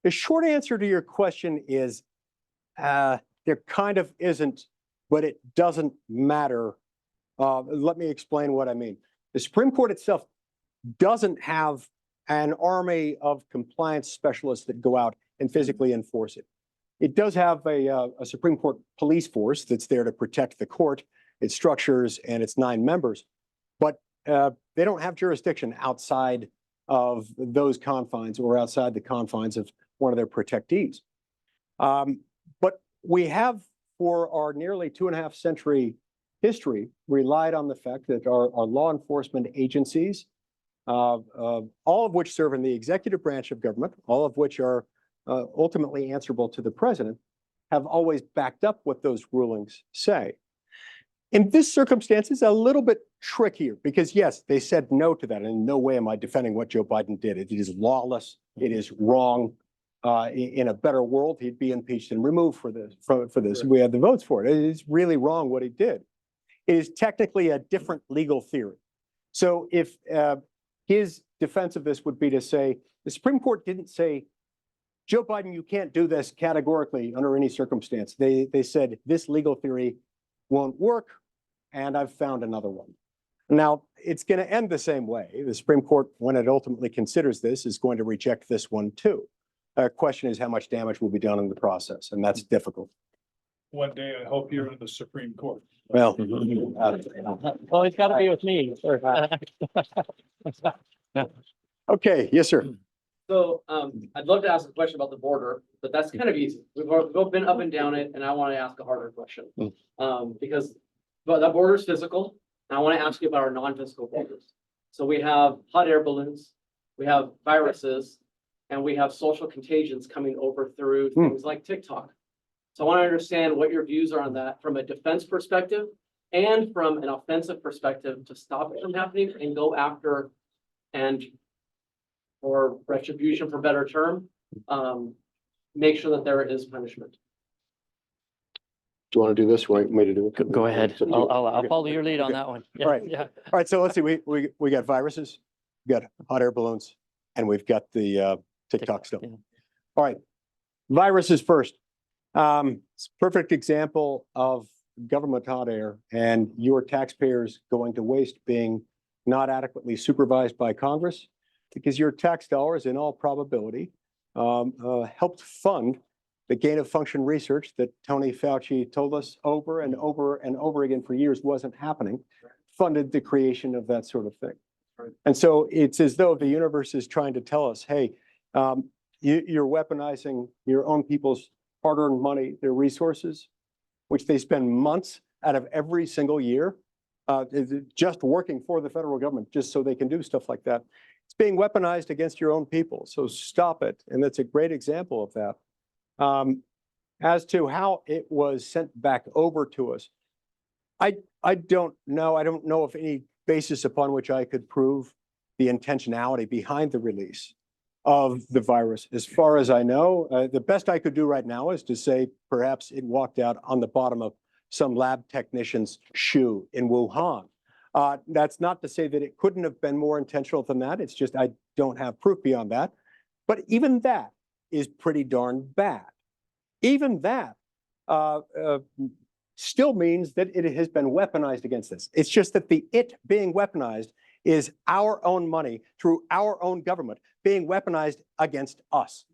The short answer to your question is there kind of isn't, but it doesn't matter. Let me explain what I mean. The Supreme Court itself doesn't have an army of compliance specialists that go out and physically enforce it. It does have a Supreme Court police force that's there to protect the court, its structures, and its 9 members. But they don't have jurisdiction outside of those confines or outside the confines of one of their protectees. But we have, for our nearly 2.5 century history, relied on the fact that our law enforcement agencies, all of which serve in the executive branch of government, all of which are ultimately answerable to the president, have always backed up what those rulings say. In this circumstance, it's a little bit trickier because, yes, they said no to that. And in no way am I defending what Joe Biden did. It is lawless. It is wrong. in a better world, he'd be impeached and removed for this, for this. We had the votes for it. It's really wrong what he did. It is technically a different legal theory. So if his defense of this would be to say, the Supreme Court didn't say, Joe Biden, you can't do this categorically under any circumstance. They said this legal theory won't work, and I've found another one. Now, it's going to end the same way. The Supreme Court, when it ultimately considers this, is going to reject this one too. Question is how much damage will be done in the process, and that's difficult. One day, I hope you're in the Supreme Court. Well, Well, it's gotta be with me. okay, yes, sir. So, I'd love to ask a question about the border, but that's kind of easy. We've both been up and down it, and I want to ask a harder question. Because, but that border is physical, and I want to ask you about our non-physical borders. So we have hot air balloons, we have viruses, and we have social contagions coming over through things like TikTok. So I want to understand what your views are on that from a defense perspective and from an offensive perspective to stop it from happening and go after and for retribution, for better term, make sure that there is punishment. Do you want to do this? Want me to do it? Go ahead. I'll follow your lead on that one. Yeah, All right. yeah. All right, so let's see, we got viruses, we got hot air balloons, and we've got the TikTok stuff. Yeah. All right, viruses first. It's a perfect example of government hot air and your taxpayers going to waste being not adequately supervised by Congress, because your tax dollars, in all probability, helped fund the gain of function research that Tony Fauci told us over and over and over again for years wasn't happening, funded the creation of that sort of thing. And so it's as though the universe is trying to tell us, hey, you're weaponizing your own people's hard-earned money, their resources, which they spend months out of every single year, just working for the federal government, just so they can do stuff like that. It's being weaponized against your own people, so stop it. And that's a great example of that. As to how it was sent back over to us, I don't know. I don't know of any basis upon which I could prove the intentionality behind the release of the virus. As far as I know, the best I could do right now is to say perhaps it walked out on the bottom of some lab technician's shoe in Wuhan. That's not to say that it couldn't have been more intentional than that. It's just I don't have proof beyond that. But even that is pretty darn bad. Even that still means that it has been weaponized against us. It's just that the it being weaponized is our own money through our own government being weaponized against us.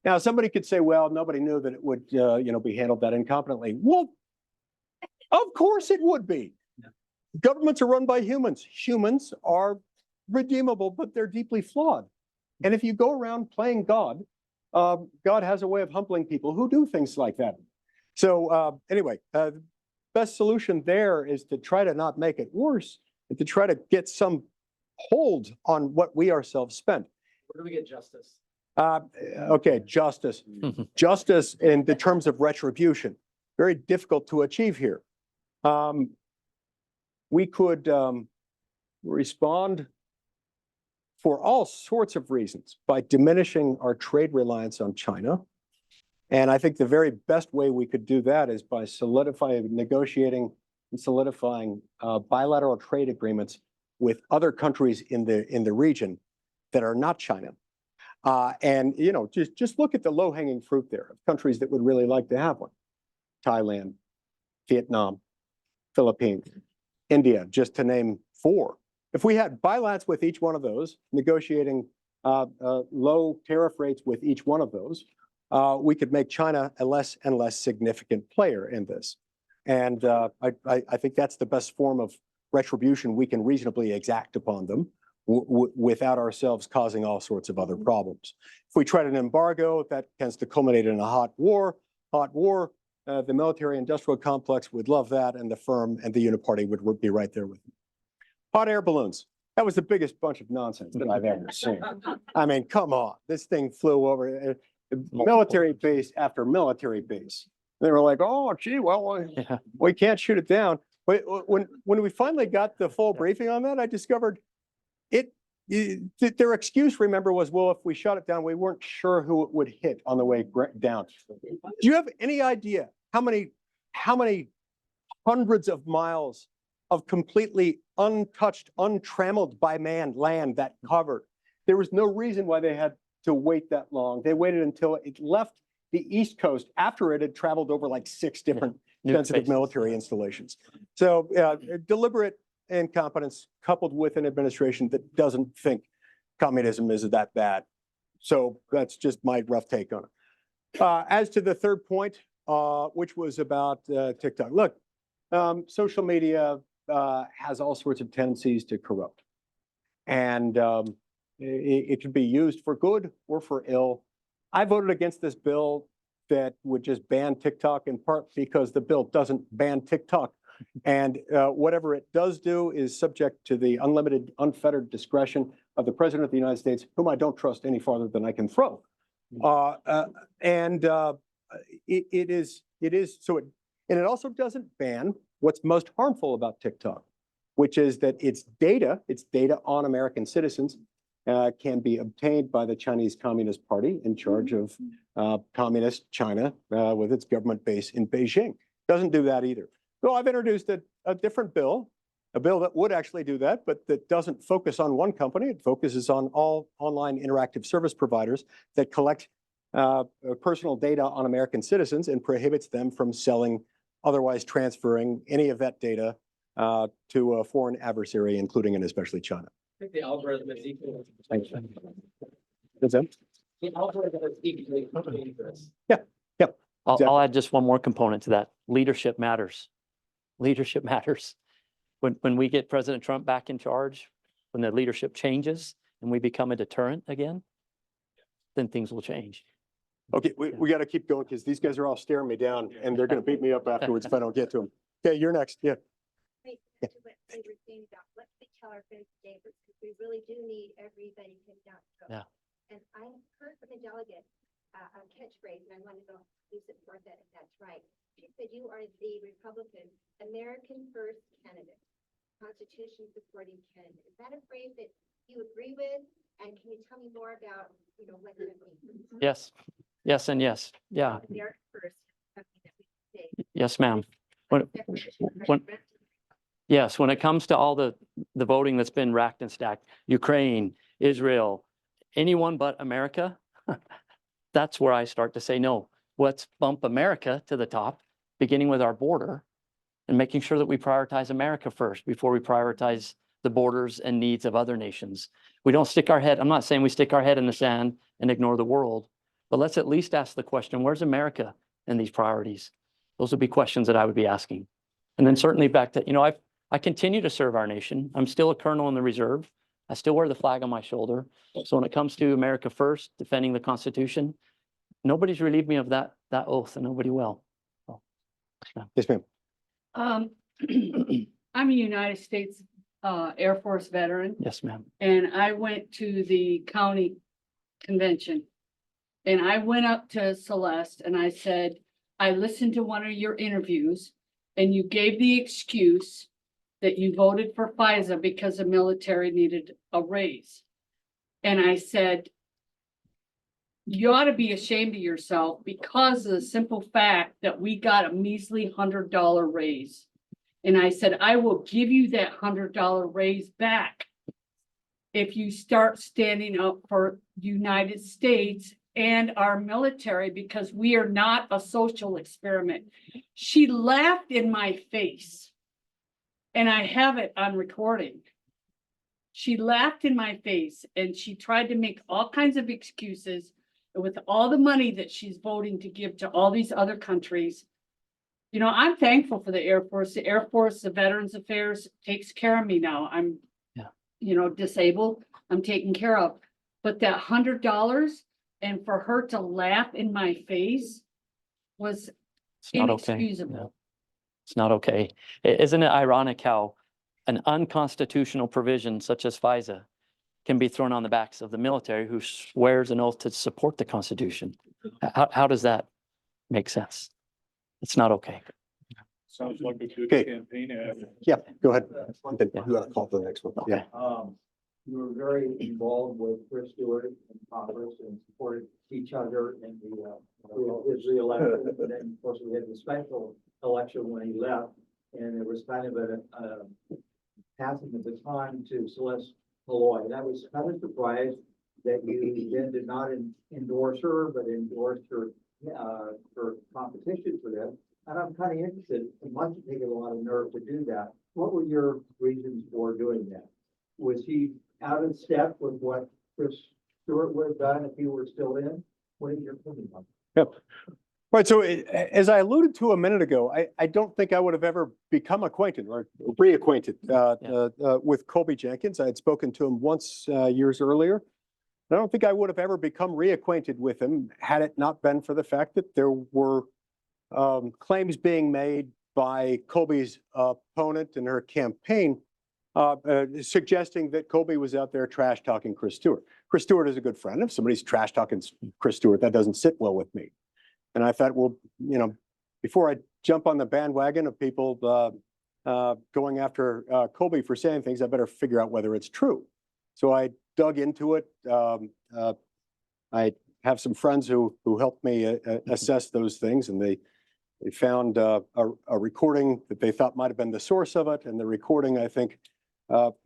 Now, somebody could say, well, nobody knew that it would be handled that incompetently. Well, of course it would be. Governments are run by humans. Humans are redeemable, but they're deeply flawed. And if you go around playing God, God has a way of humbling people who do things like that. So anyway, the best solution there is to try to not make it worse and to try to get some hold on what we ourselves spent. Where do we get justice? Okay, justice. Justice in the terms of retribution, very difficult to achieve here. We could respond for all sorts of reasons by diminishing our trade reliance on China. And I think the very best way we could do that is by negotiating and solidifying bilateral trade agreements with other countries in the region that are not China. And just look at the low-hanging fruit there of countries that would really like to have one. Thailand, Vietnam, Philippines, India, just to name 4. If we had bilats with each one of those, negotiating low tariff rates with each one of those, we could make China a less and less significant player in this. And I think that's the best form of retribution we can reasonably exact upon them without ourselves causing all sorts of other problems. If we tried an embargo, that tends to culminate in a hot war. The military-industrial complex would love that, and the firm and the uniparty would be right there with them. Hot air balloons. That was the biggest bunch of nonsense that I've ever seen. I mean, come on. This thing flew over military base after military base. They were like, oh, gee, well, we can't shoot it down. But when we finally got the full briefing on that, I discovered it their excuse, remember, was, well, if we shut it down, we weren't sure who it would hit on the way down. Do you have any idea how many hundreds of miles of completely untouched, untrammeled by man land that covered? There was no reason why they had to wait that long. They waited until it left the East Coast after it had traveled over like 6 different Nuke sensitive bases. military installations. So deliberate incompetence coupled with an administration that doesn't think communism is that bad. So that's just my rough take on it. As to the third point, which was about TikTok. Look, social media has all sorts of tendencies to corrupt. And it can be used for good or for ill. I voted against this bill that would just ban TikTok in part because the bill doesn't ban TikTok. And whatever it does do is subject to the unlimited, unfettered discretion of the President of the United States, whom I don't trust any farther than I can throw. It is so. And it also doesn't ban what's most harmful about TikTok, which is that its data on American citizens can be obtained by the Chinese Communist Party in charge of communist China with its government base in Beijing. Doesn't do that either. So I've introduced a different bill, a bill that would actually do that, but that doesn't focus on one company. It focuses on all online interactive service providers that collect personal data on American citizens and prohibits them from selling, otherwise transferring any of that data to a foreign adversary, including and especially China. I think the algorithm is equal. Thanks. That's it? The algorithm is equally dangerous. I'll add just one more component to that. Leadership matters. Leadership matters. When we get President Trump back in charge, when the leadership changes and we become a deterrent again, then things will change. Okay, we got to keep going because these guys are all staring me down and they're going to beat me up afterwards if I don't get to them. Okay, you're next. Yeah. Wait, Yeah. to what we were saying about, let's we tell our friends today, because we really do need everybody to not go. Yeah. And I heard from a delegate, a catchphrase, and I wanted to use it for that, if that's right. She said, you are the Republican, American first candidate, Constitution supporting candidate. Is that a phrase that you agree with? And can you tell me more about, what that means? Yes, yes, and yes. Yeah, America first, something that we say. yes, ma'am. Yes, when it comes to all the voting that's been racked and stacked, Ukraine, Israel, anyone but America, that's where I start to say, no, let's bump America to the top, beginning with our border and making sure that we prioritize America first before we prioritize the borders and needs of other nations. We don't stick our head, I'm not saying we stick our head in the sand and ignore the world, but let's at least ask the question, where's America in these priorities? Those would be questions that I would be asking. And then certainly back to, I continue to serve our nation. I'm still a colonel in the reserve. I still wear the flag on my shoulder. So when it comes to America first, defending the Constitution, nobody's relieved me of that oath, and nobody will. So, Yes, ma'am. I'm a United States Air Force veteran, yes, ma'am. and I went to the county convention. And I went up to Celeste and I said, I listened to one of your interviews and you gave the excuse that you voted for FISA because the military needed a raise. And I said, you ought to be ashamed of yourself because of the simple fact that we got a measly $100 raise. And I said, I will give you that $100 raise back if you start standing up for United States and our military, because we are not a social experiment. She laughed in my face, and I have it on recording. She laughed in my face and she tried to make all kinds of excuses with all the money that she's voting to give to all these other countries. I'm thankful for the Air Force. The Air Force, the Veterans Affairs takes care of me now. I'm, disabled. I'm taken care of. But that $100 and for her to laugh in my face was It's not okay. inexcusable. No. It's not okay. Isn't it ironic how an unconstitutional provision such as FISA can be thrown on the backs of the military who swears an oath to support the Constitution? How does that make sense? It's not okay. Sounds like a good Okay. campaign ad. Yeah, go ahead. Then you gotta call for the next one. Yeah. you were very involved with Chris Stewart in Congress and supported each other in his reelection. And then, of course, we had the special election when he left, and it was kind of a passing the baton to Celeste Malloy. And I was kind of surprised that you then did not endorse her, but endorsed her competition for them. And I'm kind of interested, it must take a lot of nerve to do that. What were your reasons for doing that? Was he out of step with what Chris Stewart would have done if he were still in? What is your opinion on that? Yep. Right. So as I alluded to a minute ago, I don't think I would have ever become acquainted or reacquainted with Colby Jenkins. I had spoken to him once years earlier. I don't think I would have ever become reacquainted with him had it not been for the fact that there were claims being made by Colby's opponent in her campaign suggesting that Colby was out there trash talking Chris Stewart. Chris Stewart is a good friend. If somebody's trash talking Chris Stewart, that doesn't sit well with me. And I thought, well, before I jump on the bandwagon of people going after Colby for saying things, I better figure out whether it's true. So I dug into it. I have some friends who helped me assess those things, and they found a recording that they thought might have been the source of it, and the recording, I think,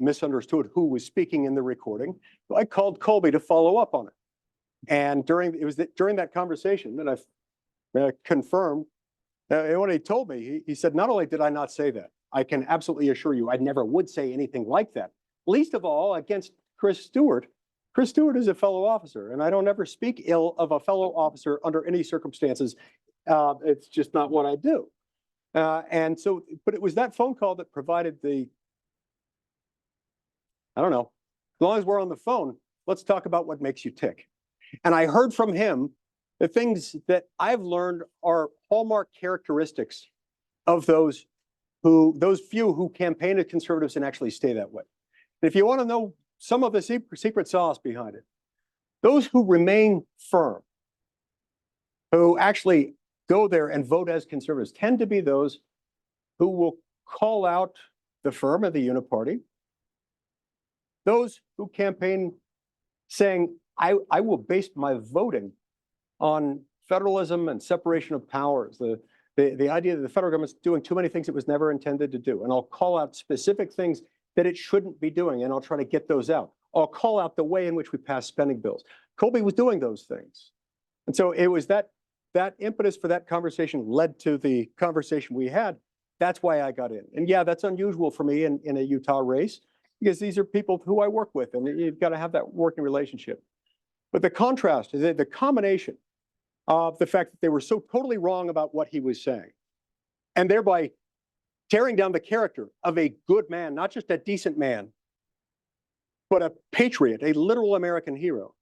misunderstood who was speaking in the recording. So I called Colby to follow up on it, and during that conversation that I've confirmed, what he told me, he said, not only did I not say that, I can absolutely assure you I never would say anything like that, least of all against Chris Stewart. Chris Stewart is a fellow officer, and I don't ever speak ill of a fellow officer under any circumstances. It's just not what I do. And so, but it was that phone call that provided I don't know, as long as we're on the phone, let's talk about what makes you tick. And I heard from him the things that I've learned are hallmark characteristics of those few who campaign as conservatives and actually stay that way. And if you want to know some of the secret sauce behind it, those who remain firm, who actually go there and vote as conservatives, tend to be those who will call out the firm of the uniparty, those who campaign saying, I will base my voting on federalism and separation of powers, the idea that the federal government's doing too many things it was never intended to do. And I'll call out specific things that it shouldn't be doing, and I'll try to get those out. I'll call out the way in which we pass spending bills. Colby was doing those things. And so it was that impetus for that conversation led to the conversation we had. That's why I got in. And yeah, that's unusual for me in a Utah race, because these are people who I work with, and you've got to have that working relationship. But the contrast, the combination of the fact that they were so totally wrong about what he was saying, and thereby tearing down the character of a good man, not just a decent man, but a patriot, a literal American hero,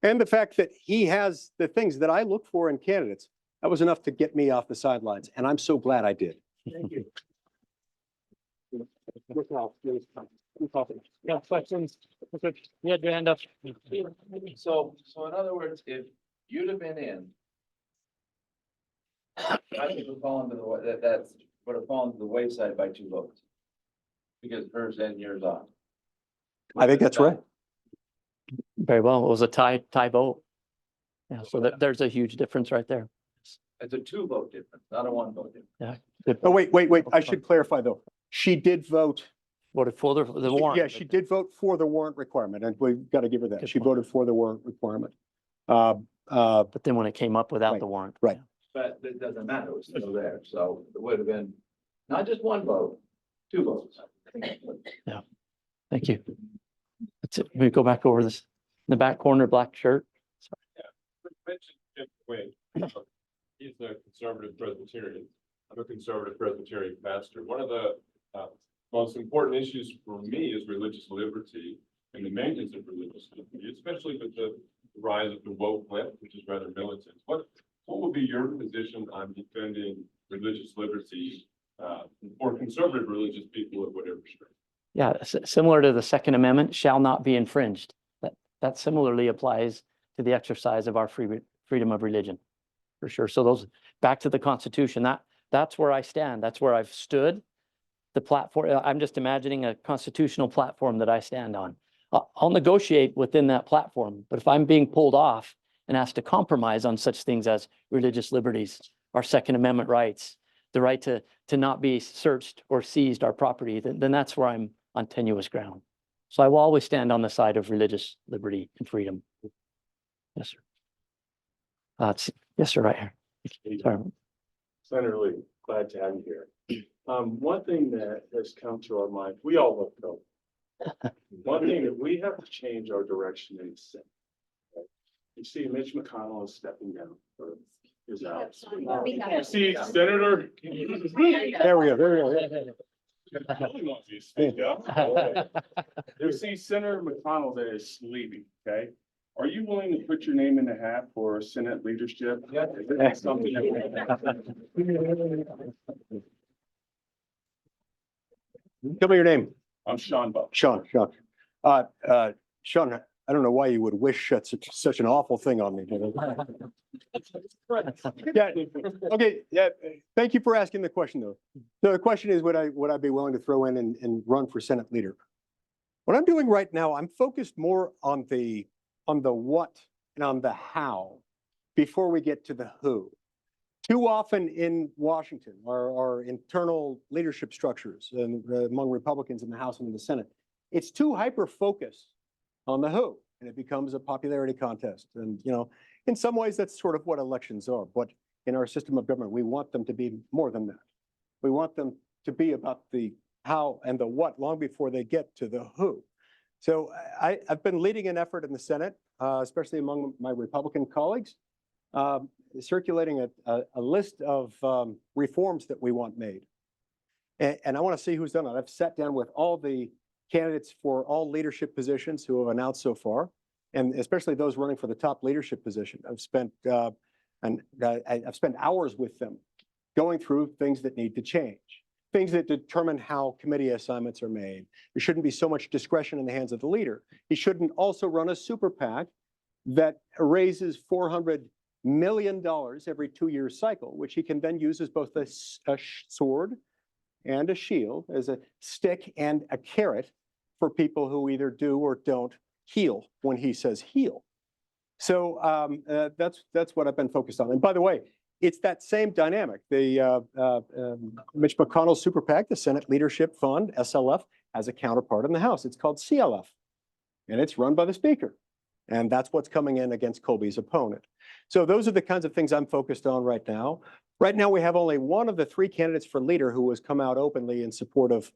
and the fact that he has the things that I look for in candidates, that was enough to get me off the sidelines, and I'm so glad I did. Thank you. Yeah, questions? You had your hand up. So in other words, if you'd have been in, I think it would fall into that would have fallen to the wayside by 2 votes. Because hers and yours on. I think that's right. Very well. It was a tie vote. Yeah, so there's a huge difference right there. It's a 2-vote difference, not a 1-vote difference. Good Oh, point. wait. I should clarify though. She did vote. Voted for the warrant. Yeah, she did vote for the warrant requirement, and we've got to give her that. Good She point. voted for the warrant requirement. But then when it came up without Right, the warrant. right. But it doesn't matter, it was still there, so it would have been not just 1 vote, 2 votes. Thank you. That's it. We go back over this, in the back corner, black shirt. Mentioned Jim Wade. He's a conservative Presbyterian. I'm a conservative Presbyterian pastor. One of the most important issues for me is religious liberty and the maintenance of religious liberty, especially with the rise of the woke left, which is rather militant. What would be your position on defending religious liberty for conservative religious people of whatever strength? Yeah, similar to the Second Amendment, shall not be infringed. That similarly applies to the exercise of our freedom of religion, for sure. So those, back to the Constitution, that's where I stand. That's where I've stood. The platform, I'm just imagining a constitutional platform that I stand on. I'll negotiate within that platform, but if I'm being pulled off and asked to compromise on such things as religious liberties, our Second Amendment rights, the right to not be searched or seized our property, then that's where I'm on tenuous ground. So I will always stand on the side of religious liberty and freedom. Yes, sir. Yes, sir, right here. Sorry. Senator Lee, glad to have you here. One thing that has come to our mind, we all look dope. One thing that we have to change our direction in the Senate. Right? You see Mitch McConnell is stepping down for his out. You see Senator. There we go, there we go. Really wants you to speak up. You see Senator McConnell that is leaving, okay? Are you willing to put your name in the hat for Senate leadership? Yeah. Something Tell me your name. I'm Sean Buck. Sean. Sean, I don't know why you would wish such an awful thing on me. Yeah, okay, yeah, thank you for asking the question, though. So the question is, would I be willing to throw in and run for Senate leader? What I'm doing right now, I'm focused more on the what and on the how before we get to the who. Too often in Washington, our internal leadership structures and among Republicans in the House and in the Senate, it's too hyper-focused on the who, and it becomes a popularity contest. And, you know, in some ways, that's sort of what elections are. But in our system of government, we want them to be more than that. We want them to be about the how and the what long before they get to the who. So I've been leading an effort in the Senate, especially among my Republican colleagues, circulating a list of reforms that we want made. And I want to see who's done it. I've sat down with all the candidates for all leadership positions who have announced so far, and especially those running for the top leadership position. I've spent hours with them going through things that need to change, things that determine how committee assignments are made. There shouldn't be so much discretion in the hands of the leader. He shouldn't also run a super PAC that raises $400 million every 2-year cycle, which he can then use as both a sword and a shield, as a stick and a carrot for people who either do or don't heal when he says heal. So that's what I've been focused on. And by the way, it's that same dynamic. The Mitch McConnell Super PAC, the Senate Leadership Fund, SLF, has a counterpart in the House. It's called CLF, and it's run by the Speaker. And that's what's coming in against Colby's opponent. So those are the kinds of things I'm focused on right now. Right now, we have only one of the 3 candidates for leader who has come out openly in support of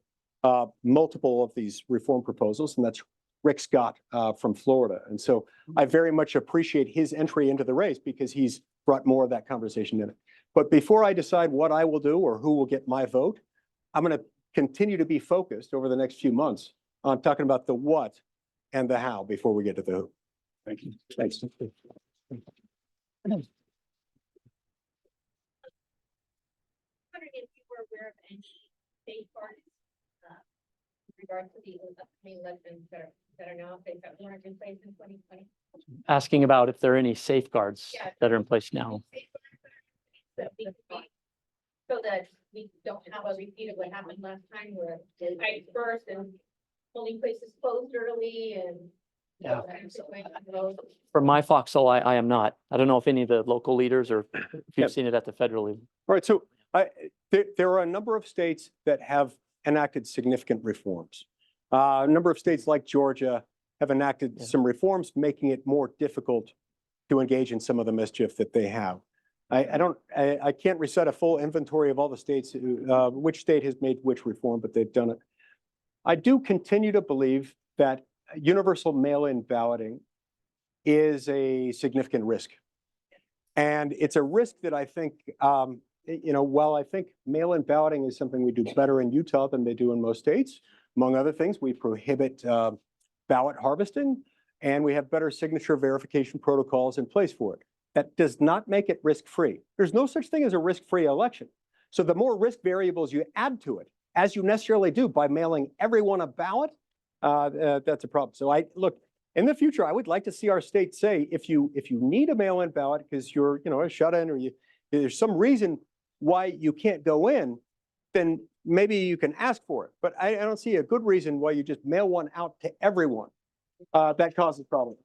multiple of these reform proposals, and that's Rick Scott from Florida. And so I very much appreciate his entry into the race because he's brought more of that conversation in it. But before I decide what I will do or who will get my vote, I'm going to continue to be focused over the next few months on talking about the what and the how before we get to the who. Thank you. Thanks. Wondering if you were aware of any safeguards in regards to the upcoming elections that are now in place that weren't in place in 2020? Asking about if there are any safeguards Yeah. that are in place now. That we could be- So that we don't have a repeat of what happened last time where the ice burst and polling places closed early and. Yeah. Yeah. From my foxhole, I am not. I don't know if any of the local leaders or if Yeah. you've seen it at the federal level. All right, so there are a number of states that have enacted significant reforms. A number of states like Georgia have enacted some reforms, making it more difficult to engage in some of the mischief that they have. I can't recite a full inventory of all the states, which state has made which reform, but they've done it. I do continue to believe that universal mail-in balloting is a significant risk. And it's a risk that I think, while I think mail-in balloting is something we do better in Utah than they do in most states, among other things, we prohibit ballot harvesting, and we have better signature verification protocols in place for it. That does not make it risk-free. There's no such thing as a risk-free election. So the more risk variables you add to it, as you necessarily do by mailing everyone a ballot, that's a problem. So look, in the future, I would like to see our state say, if you need a mail-in ballot because you're, a shut-in or there's some reason why you can't go in, then maybe you can ask for it. But I don't see a good reason why you just mail one out to everyone. that causes problems.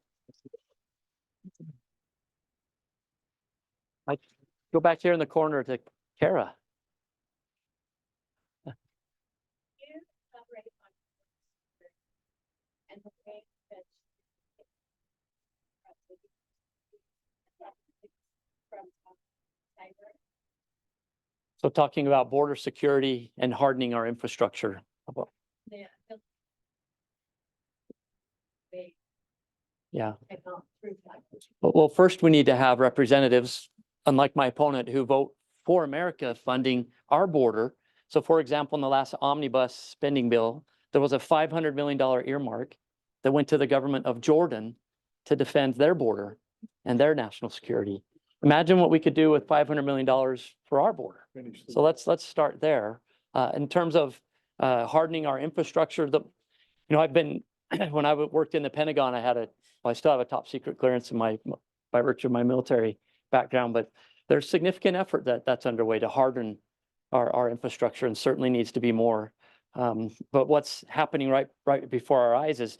Go back here in the corner to Kara. You elaborate on and the way that from cyber. So talking about border security and hardening our infrastructure. Yeah. Yeah. I can't prove that. Well, first we need to have representatives, unlike my opponent, who vote for America funding our border. So for example, in the last omnibus spending bill, there was a $500 million earmark that went to the government of Jordan to defend their border and their national security. Imagine what we could do with $500 million for our border. So let's start there. In terms of hardening our infrastructure, I've been, when I worked in the Pentagon, I still have a top secret clearance in by virtue of my military background, but there's significant effort that's underway to harden our infrastructure, and certainly needs to be more. But what's happening right before our eyes is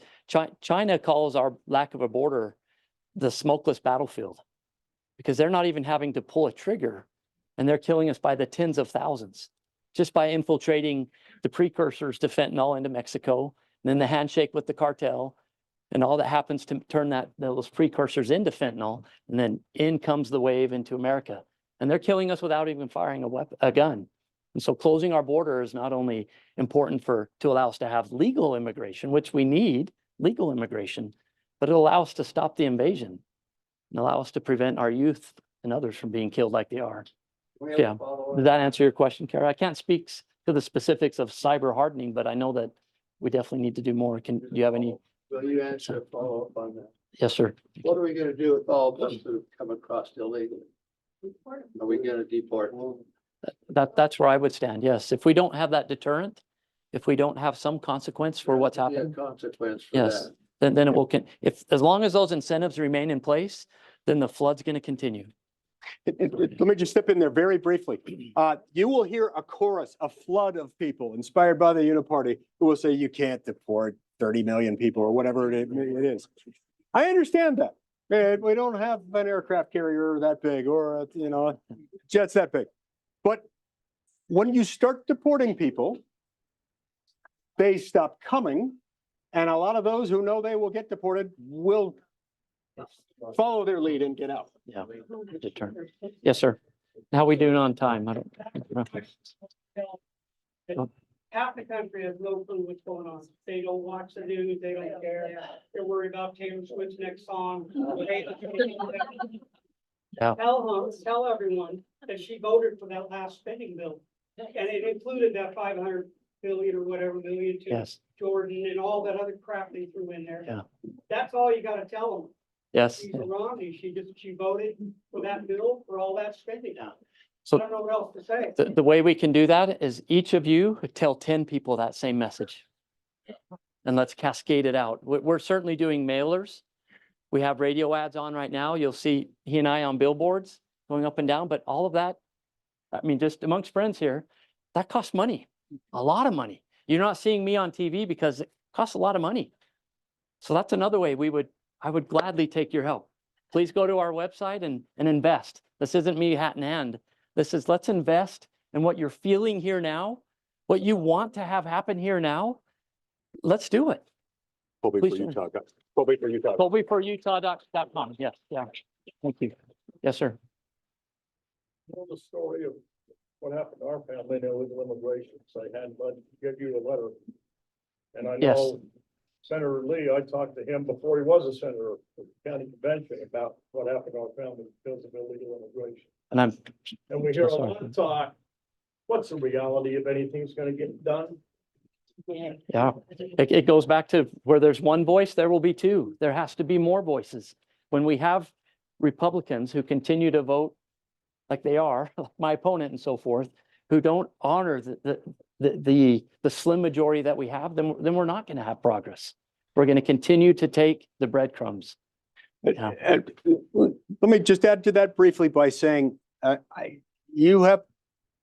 China calls our lack of a border the smokeless battlefield, because they're not even having to pull a trigger, and they're killing us by the tens of thousands just by infiltrating the precursors to fentanyl into Mexico, and then the handshake with the cartel, and all that happens to turn those precursors into fentanyl, and then in comes the wave into America, and they're killing us without even firing a gun. And so closing our border is not only important to allow us to have legal immigration, which we need, legal immigration, but it'll allow us to stop the invasion and allow us to prevent our youth and others from being killed like they are. Yeah. Did that answer your question, Kara? I can't speak to the specifics of cyber hardening, but I know that we definitely need to do more. Do you have any? Will you answer a follow-up on that? Yes, sir. What are we gonna do with all those who come across illegally? Are we gonna deport? That's where I would stand. Yes. If we don't have that deterrent, if we don't have some consequence for what's There'll be a happened, consequence for yes, that. then it will, as long as those incentives remain in place, then the flood's going to continue. Let me just step in there very briefly. You will hear a chorus, a flood of people inspired by the Uniparty who will say you can't deport 30 million people or whatever it is. I understand that. We don't have an aircraft carrier that big or, jets that big. But when you start deporting people, they stop coming. And a lot of those who know they will get deported will follow their lead and get out. Yeah. Deterrent. Yes, sir. How we doing on time? I don't. Half the country has no clue what's going on. They don't watch the news, they don't care. They're worried about Taylor Swift's next song. Yeah. Tell everyone that she voted for that last spending bill. And it included that 500 billion or whatever million to Yes. Jordan and all that other crap they threw in there. Yeah. That's all you gotta tell them. Yes. She's wrong. She voted for that bill for all that spending. Yeah. I So don't know what else to say. the way we can do that is each of you tell 10 people that same message. And let's cascade it out. We're certainly doing mailers. We have radio ads on right now. You'll see he and I on billboards going up and down, but all of that, I mean, just amongst friends here, that costs money, a lot of money. You're not seeing me on TV because it costs a lot of money. So that's another way I would gladly take your help. Please go to our website and invest. This isn't me hat in hand. This is, let's invest in what you're feeling here now, what you want to have happen here now. Let's do it. Colby Please for join. Utah. Colby for Utah. ColbyForUtah.com. Yes, yeah. Thank you. Yes, sir. Know the story of what happened to our family in illegal immigration. So I had to give you a letter. And I Yes. know Senator Lee, I talked to him before he was a senator of the county convention about what happened to our family because of illegal immigration. And we hear a lot of talk. What's the reality if anything's gonna get done? Yeah, it goes back to where there's one voice, there will be two. There has to be more voices. When we have Republicans who continue to vote like they are, like my opponent and so forth, who don't honor the slim majority that we have, then we're not going to have progress. We're going to continue to take the breadcrumbs. Yeah. Let me just add to that briefly by saying, you have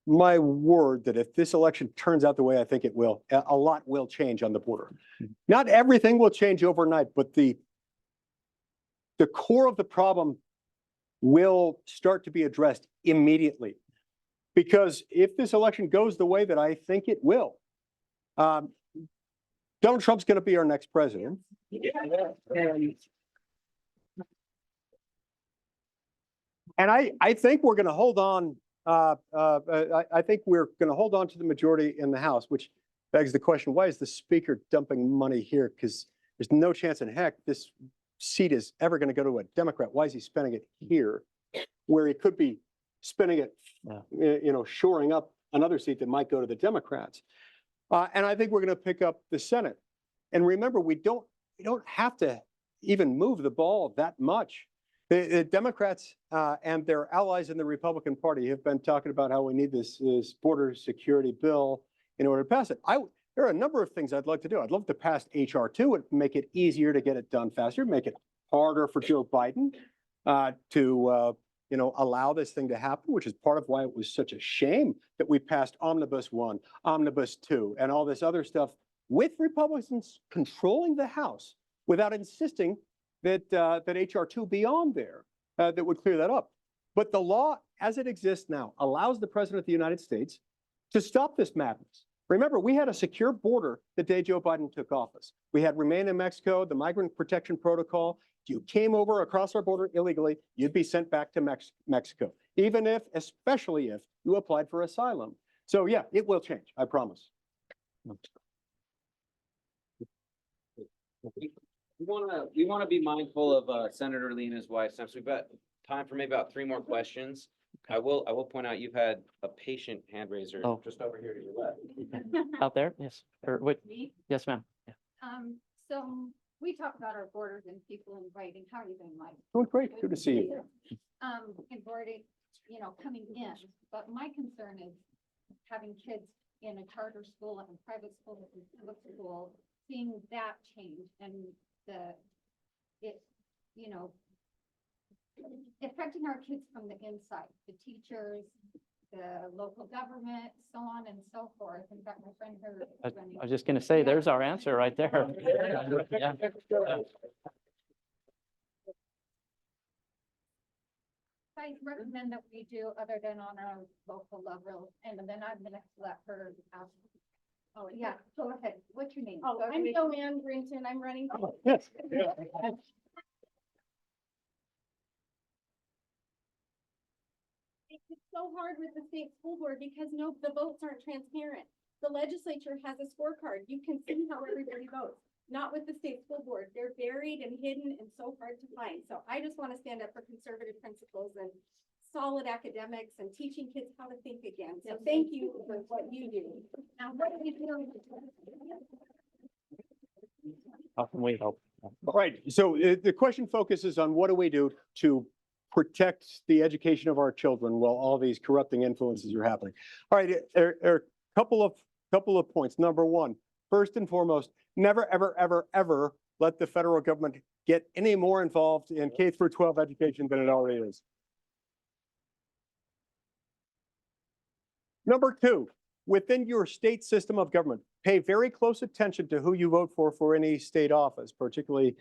my word that if this election turns out the way I think it will, a lot will change on the border. Not everything will change overnight, but the core of the problem will start to be addressed immediately. Because if this election goes the way that I think it will, Donald Trump's going to be our next president. And I think we're going to hold on. I think we're going to hold on to the majority in the House, which begs the question: why is the Speaker dumping money here? Because there's no chance in heck this seat is ever going to go to a Democrat. Why is he spending it here, where he could be spending it, shoring up another seat that might go to the Democrats? And I think we're going to pick up the Senate. And remember, we don't have to even move the ball that much. The Democrats and their allies in the Republican Party have been talking about how we need this border security bill in order to pass it. There are a number of things I'd like to do. I'd love to pass HR 2 and make it easier to get it done faster, make it harder for Joe Biden to allow this thing to happen, which is part of why it was such a shame that we passed Omnibus 1, Omnibus 2, and all this other stuff with Republicans controlling the House without insisting that HR 2 be on there that would clear that up. But the law as it exists now allows the President of the United States to stop this madness. Remember, we had a secure border the day Joe Biden took office. We had Remain in Mexico, the Migrant Protection Protocol. If you came over across our border illegally, you'd be sent back to Mexico, even if, especially if, you applied for asylum. So yeah, it will change, I promise. We wanna be mindful of Senator Lena's wife, since we've got time for maybe about 3 more questions. I will point out you've had a patient hand raiser just over here to your left. Out there, yes, or what, Me? yes, ma'am. Yeah. So we talk about our borders and people inviting, how are you doing, Mike? Doing great, good to see you. Inviting, coming in, but my concern is having kids in a charter school and a private school and public school, seeing that change and affecting our kids from the inside, the teachers, the local government, so on and so forth. In fact, my friend here. I was just going to say, there's our answer right there. Yeah. I recommend that we do other than on our local level, and then I'm gonna let her ask. Oh, yeah, go ahead. What's your name? Oh, I'm Joanne Brinton. I'm running. Yes. It's so hard with the state school board because the votes aren't transparent. The legislature has a scorecard. You can see how everybody votes. Not with the state school board. They're buried and hidden and so hard to find. So I just want to stand up for conservative principles and solid academics and teaching kids how to think again. So thank you for what you do. Now, what are you doing? How can we help? All right, so the question focuses on what do we do to protect the education of our children while all these corrupting influences are happening. All right, there are a couple of points. Number one, first and foremost, never, ever, ever, ever let the federal government get any more involved in K through 12 education than it already is. Number two, within your state system of government, pay very close attention to who you vote for any state office, particularly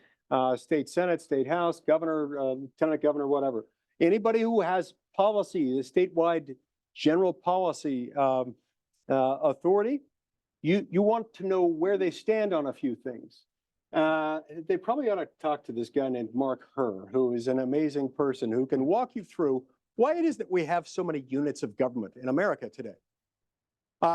state senate, state house, governor, lieutenant governor, whatever. Anybody who has policy, the statewide general policy authority, you want to know where they stand on a few things. They probably ought to talk to this guy named Mark Herr, who is an amazing person who can walk you through why it is that we have so many units of government in America today.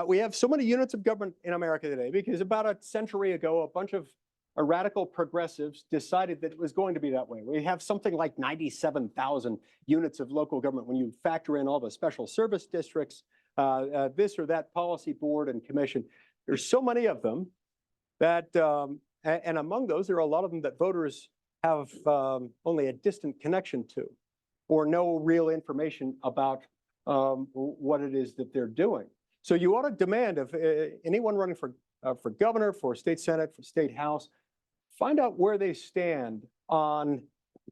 We have so many units of government in America today because about a century ago, a bunch of radical progressives decided that it was going to be that way. We have something like 97,000 units of local government when you factor in all the special service districts, this or that policy board and commission. There's so many of them that, and among those, there are a lot of them that voters have only a distant connection to or no real information about what it is that they're doing. So you ought to demand of anyone running for governor, for state senate, for state house, find out where they stand on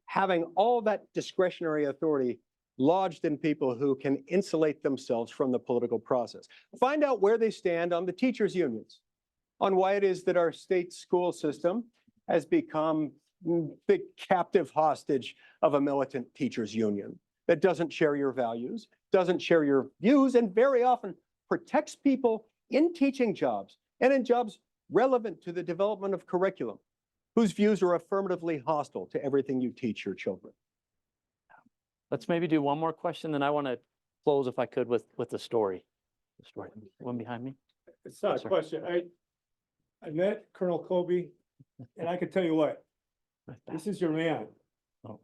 having all that discretionary authority lodged in people who can insulate themselves from the political process. Find out where they stand on the teachers' unions, on why it is that our state school system has become the captive hostage of a militant teachers' union that doesn't share your values, doesn't share your views, and very often protects people in teaching jobs and in jobs relevant to the development of curriculum, whose views are affirmatively hostile to everything you teach your children. Let's maybe do one more question, then I want to close if I could with the story. The story. One behind me. It's not Yes, a sir. question. I met Colonel Colby, and I can tell you what, this is your man. Oh.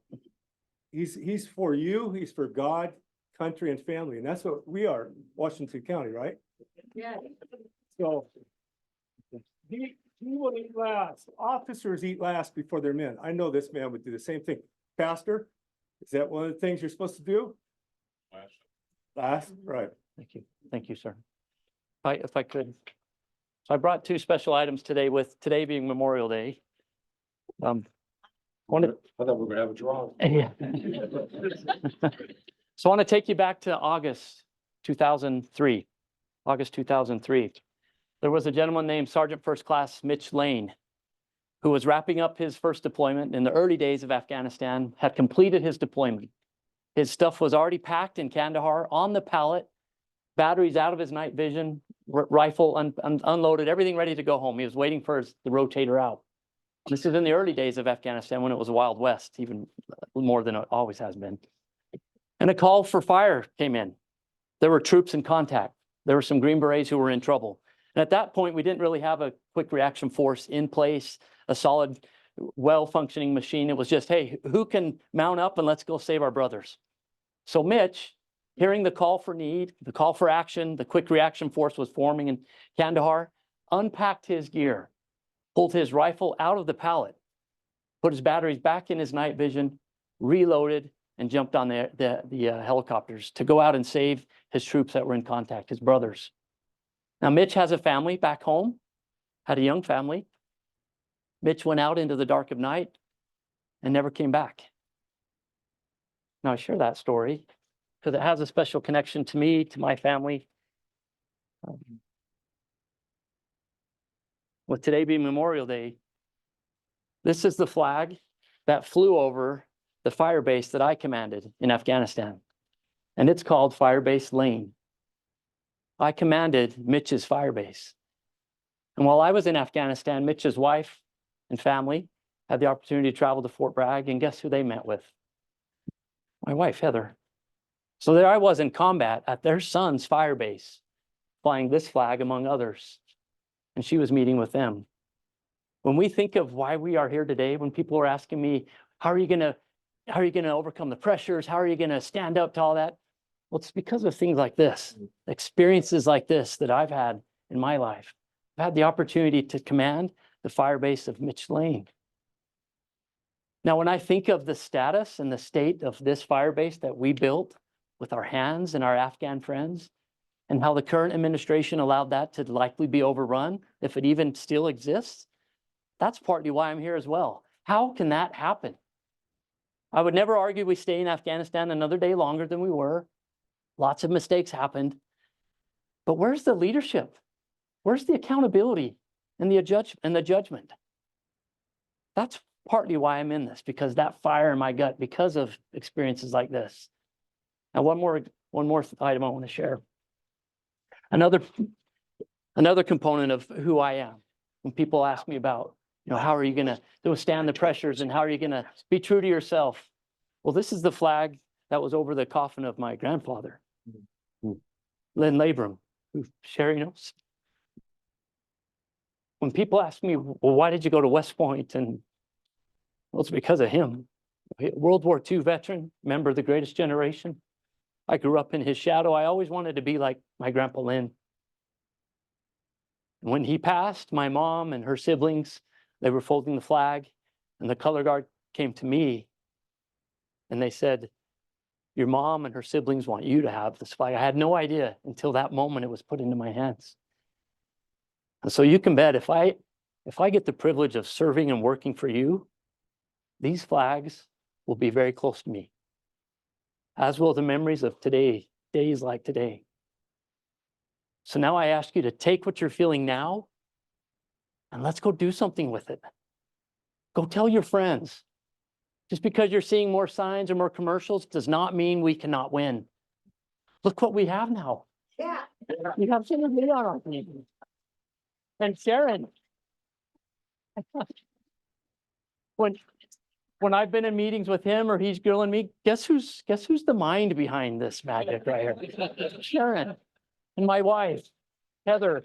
He's for you, he's for God, country, and family, and that's what we are, Washington County, right? Yeah. So he will eat last. Officers eat last before their men. I know this man would do the same thing. Pastor, is that one of the things you're supposed to do? Last, right. Thank you. Thank you, sir. If I could. So I brought two special items today, with today being Memorial Day. I thought we were gonna have a draw. Yeah. So I want to take you back to August 2003. August 2003. There was a gentleman named Sergeant First Class Mitch Lane, who was wrapping up his first deployment in the early days of Afghanistan, had completed his deployment. His stuff was already packed in Kandahar on the pallet, batteries out of his night vision, rifle unloaded, everything ready to go home. He was waiting for the rotator out. This is in the early days of Afghanistan, when it was a Wild West, even more than it always has been. And a call for fire came in. There were troops in contact. There were some Green Berets who were in trouble. And at that point, we didn't really have a quick reaction force in place, a solid, well-functioning machine. It was just, hey, who can mount up and let's go save our brothers? So Mitch, hearing the call for need, the call for action, the quick reaction force was forming in Kandahar, unpacked his gear, pulled his rifle out of the pallet, put his batteries back in his night vision, reloaded, and jumped on the helicopters to go out and save his troops that were in contact, his brothers. Now, Mitch has a family back home, had a young family. Mitch went out into the dark of night and never came back. Now, I share that story because it has a special connection to me, to my family. With today being Memorial Day, this is the flag that flew over the fire base that I commanded in Afghanistan, and it's called Fire Base Lane. I commanded Mitch's fire base. And while I was in Afghanistan, Mitch's wife and family had the opportunity to travel to Fort Bragg, and guess who they met with? My wife, Heather. So there I was in combat at their son's fire base, flying this flag among others, and she was meeting with them. When we think of why we are here today, when people are asking me, how are you going to overcome the pressures? How are you going to stand up to all that? Well, it's because of things like this, experiences like this that I've had in my life. I've had the opportunity to command the fire base of Mitch Lane. Now, when I think of the status and the state of this fire base that we built with our hands and our Afghan friends, and how the current administration allowed that to likely be overrun, if it even still exists, that's partly why I'm here as well. How can that happen? I would never argue we stay in Afghanistan another day longer than we were. Lots of mistakes happened. But where's the leadership? Where's the accountability and the judgment? That's partly why I'm in this, because that fire in my gut, because of experiences like this. Now, one more item I want to share. Another component of who I am. When people ask me about, how are you going to withstand the pressures and how are you going to be true to yourself? Well, this is the flag that was over the coffin of my grandfather, Lynn Labrum, who Sherry knows. When people ask me, well, why did you go to West Point? And well, it's because of him. World War II veteran, member of the greatest generation. I grew up in his shadow. I always wanted to be like my grandpa Lynn. When he passed, my mom and her siblings, they were folding the flag, and the color guard came to me and they said, your mom and her siblings want you to have this flag. I had no idea until that moment it was put into my hands. And so you can bet if I get the privilege of serving and working for you, these flags will be very close to me. as will the memories of today, days like today. So now I ask you to take what you're feeling now and let's go do something with it. Go tell your friends. Just because you're seeing more signs or more commercials does not mean we cannot win. Look what we have now. Yeah. We have Senator Lee on our team. And Sharon. When I've been in meetings with him or he's grilling me, guess who's the mind behind this magic right here? Sharon and my wife, Heather.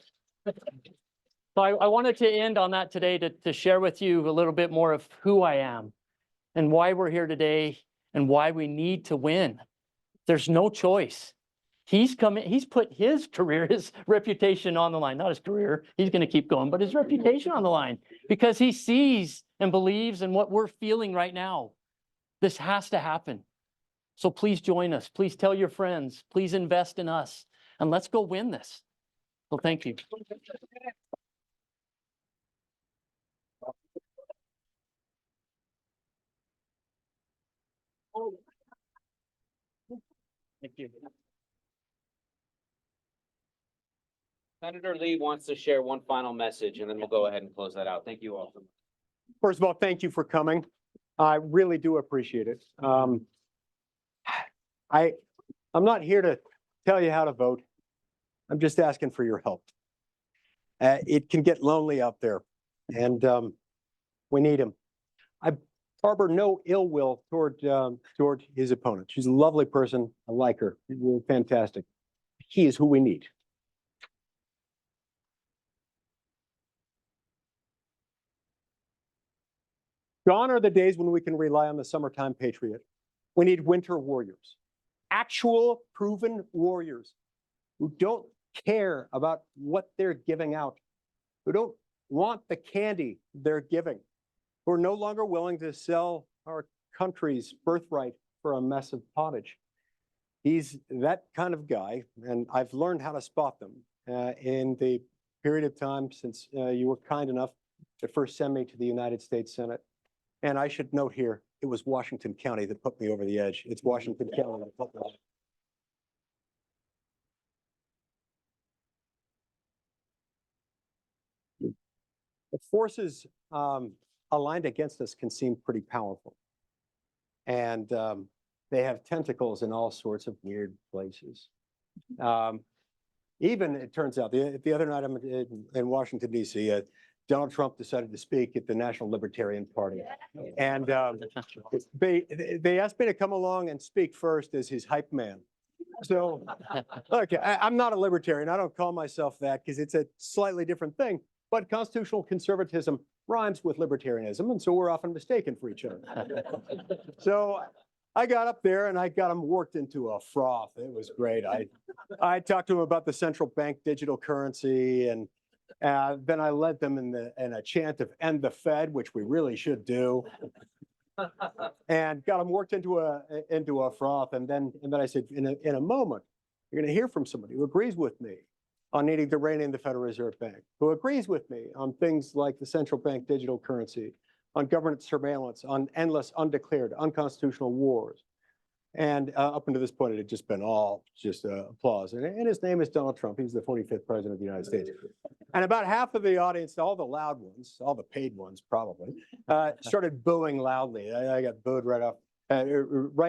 So I wanted to end on that today to share with you a little bit more of who I am and why we're here today and why we need to win. There's no choice. He's put his career, his reputation on the line, not his career. He's going to keep going, but his reputation on the line because he sees and believes in what we're feeling right now. This has to happen. So please join us. Please tell your friends. Please invest in us and let's go win this. So thank you. Thank you. Senator Lee wants to share one final message and then we'll go ahead and close that out. Thank you all. First of all, thank you for coming. I really do appreciate it. I'm not here to tell you how to vote. I'm just asking for your help. It can get lonely out there and we need him. I harbor no ill will toward his opponent. She's a lovely person. I like her. She's really fantastic. He is who we need. Gone are the days when we can rely on the summertime patriot. We need winter warriors, actual proven warriors who don't care about what they're giving out, who don't want the candy they're giving, who are no longer willing to sell our country's birthright for a mess of pottage. He's that kind of guy, and I've learned how to spot them in the period of time since you were kind enough to first send me to the United States Senate. And I should note here, it was Washington County that put me over the edge. It's Washington County that put me over. The forces aligned against us can seem pretty powerful. And they have tentacles in all sorts of weird places. Even, it turns out, the other night I'm in Washington, D.C., Donald Trump decided to speak at the National Libertarian Party. And they asked me to come along and speak first as his hype man. So, look, I'm not a libertarian. I don't call myself that because it's a slightly different thing. But constitutional conservatism rhymes with libertarianism, and so we're often mistaken for each other. So I got up there and I got him worked into a froth. It was great. I talked to him about the central bank digital currency, and then I led them in a chant of "End the Fed," which we really should do, and got them worked into a froth. And then I said, in a moment, you're going to hear from somebody who agrees with me on needing to rein in the Federal Reserve Bank, who agrees with me on things like the central bank digital currency, on government surveillance, on endless undeclared unconstitutional wars. And up until this point, it had just been all just applause. And his name is Donald Trump. He's the 45th president of the United States. And about half of the audience, all the loud ones, all the paid ones probably, started booing loudly. I got booed right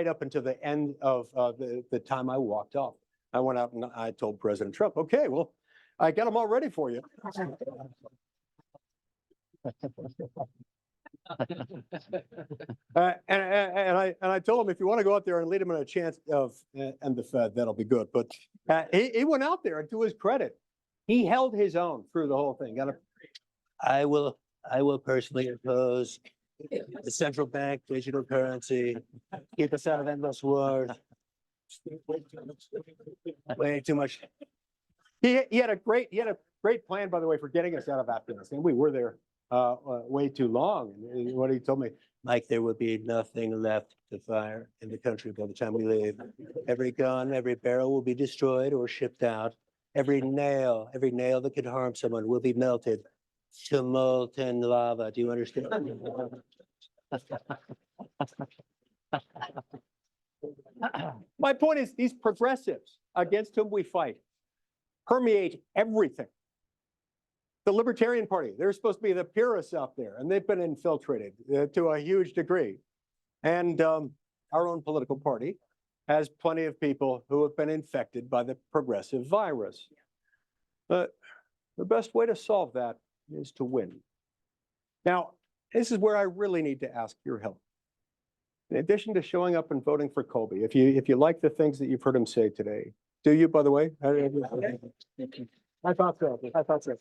up until the end of the time I walked off. I went out and I told President Trump, okay, well, I got them all ready for you. And I told him, if you want to go out there and lead him in a chance of "End the Fed," that'll be good. But he went out there, and to his credit, he held his own through the whole thing. I will personally oppose the central bank digital currency. Keep us out of endless wars. Way too much. He had a great plan, by the way, for getting us out of Afghanistan. We were there way too long. And what he told me, Mike, there will be nothing left to fire in the country by the time we leave. Every gun, every barrel will be destroyed or shipped out. Every nail that could harm someone will be melted to molten lava. Do you understand? My point is, these progressives against whom we fight permeate everything. The Libertarian Party, they're supposed to be the purists out there, and they've been infiltrated to a huge degree. And our own political party has plenty of people who have been infected by the progressive virus. But the best way to solve that is to win. Now, this is where I really need to ask your help. In addition to showing up and voting for Colby, if you like the things that you've heard him say today, do you, by the way? I thought so. I thought so.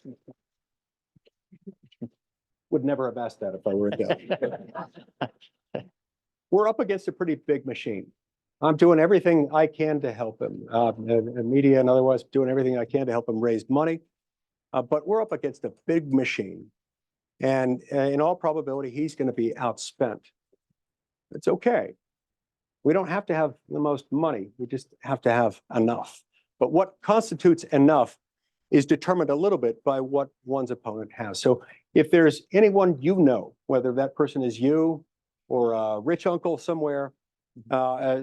Would never have asked that if I were a Democrat. We're up against a pretty big machine. I'm doing everything I can to help him, and media and otherwise, doing everything I can to help him raise money. But we're up against a big machine. And in all probability, he's going to be outspent. It's okay. We don't have to have the most money. We just have to have enough. But what constitutes enough is determined a little bit by what one's opponent has. So if there's anyone you know, whether that person is you or a rich uncle somewhere,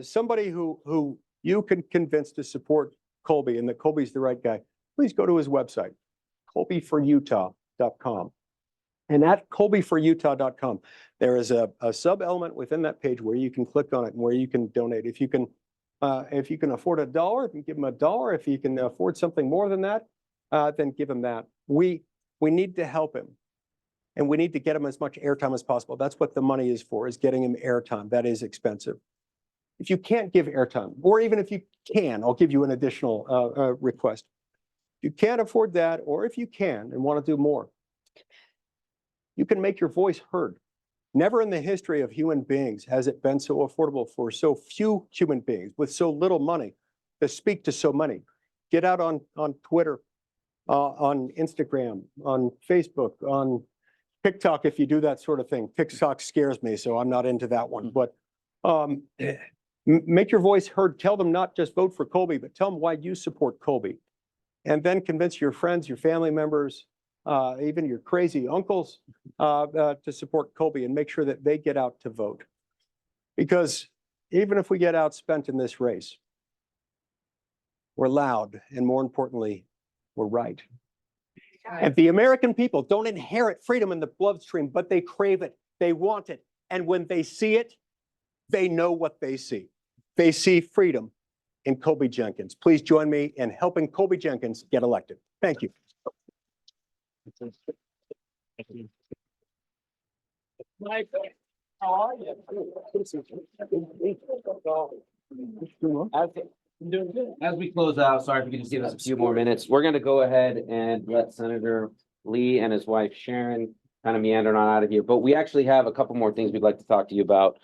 somebody who you can convince to support Colby and that Colby's the right guy, please go to his website, colbyforutah.com. And at colbyforutah.com, there is a sub-element within that page where you can click on it and where you can donate. If you can afford $1, then give him $1. If you can afford something more than that, then give him that. We need to help him, and we need to get him as much airtime as possible. That's what the money is for, is getting him airtime. That is expensive. If you can't give airtime, or even if you can, I'll give you an additional request. If you can't afford that, or if you can and want to do more, you can make your voice heard. Never in the history of human beings has it been so affordable for so few human beings with so little money to speak to so many. Get out on Twitter, on Instagram, on Facebook, on TikTok if you do that sort of thing. TikTok scares me, so I'm not into that one. But make your voice heard. Tell them not just vote for Colby, but tell them why you support Colby. And then convince your friends, your family members, even your crazy uncles to support Colby, and make sure that they get out to vote. Because even if we get outspent in this race, we're loud, and more importantly, we're right. And the American people don't inherit freedom in the bloodstream, but they crave it, they want it. And when they see it, they know what they see. They see freedom in Colby Jenkins. Please join me in helping Colby Jenkins get elected. Thank you. Mike, how are you? As we close out, sorry if you can just give us a few more minutes. We're going to go ahead and let Senator Lee and his wife Sharon kind of meander on out of here. But we actually have a couple more things we'd like to talk to you about,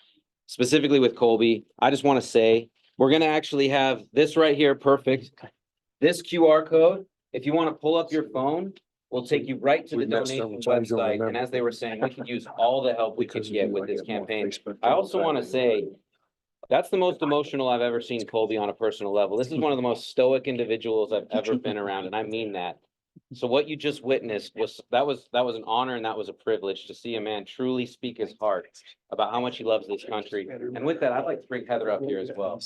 specifically with Colby. I just want to say we're going to actually have this right here. Perfect. This QR code, if you want to pull up your phone, will take you right to the donation website. And as they were saying, we could use all the help we could get with this campaign. I also want to say, that's the most emotional I've ever seen Colby on a personal level. This is one of the most stoic individuals I've ever been around, and I mean that. So what you just witnessed was an honor, and that was a privilege to see a man truly speak his heart about how much he loves this country. And with that, I'd like to bring Heather up here as well.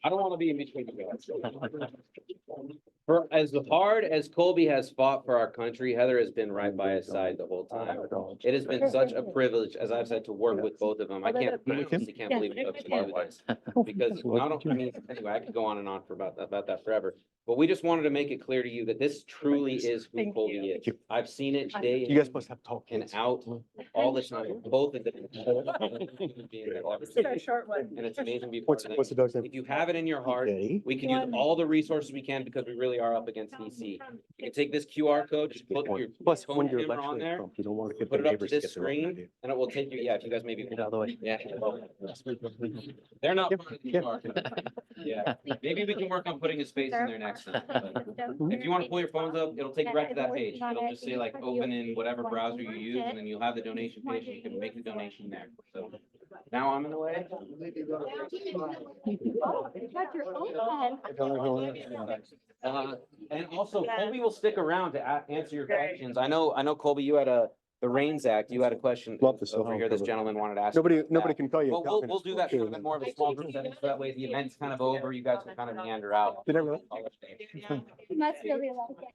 I don't want to be in between you guys. For as hard as Colby has fought for our country, Heather has been right by his side the whole time. It has been such a privilege, as I've said, to work with both of them. I honestly can't believe it took to do this. Because anyway, I could go on and on for about that forever. But we just wanted to make it clear to you that this truly is who Colby is. I've seen it day You guys must have talk and out all the time, both of them. A short one. And it's amazing to be What's the dog's name? if you have it in your heart, we can use all the resources we can because we really are up against DC. You can take this QR code, just put your Plus, phone when you're camera on lecturing there, Trump, you don't want to get put the it up to neighbors to this get the wrong screen, idea. and it will take you, if you guys maybe. Get out of the way. Yeah. They're not part of the QR code. Yeah, maybe we can work on putting his face in there next time. But if you want to pull your phones up, it'll take you right to that page. It'll just say like open in whatever browser you use, and then you'll have the donation page, and you can make the donation there. So now I'm in the way. And also Colby will stick around to answer your questions. I know Colby, you had a the Reigns Act, you had a question Love the cell over phone here, this cover. gentleman wanted to ask. Nobody, about nobody that. can call you. Well, we'll do that kind of in more of a small group setting, so that way the event's kind of over, you guys can kind of meander out. Did I really? Must really like it.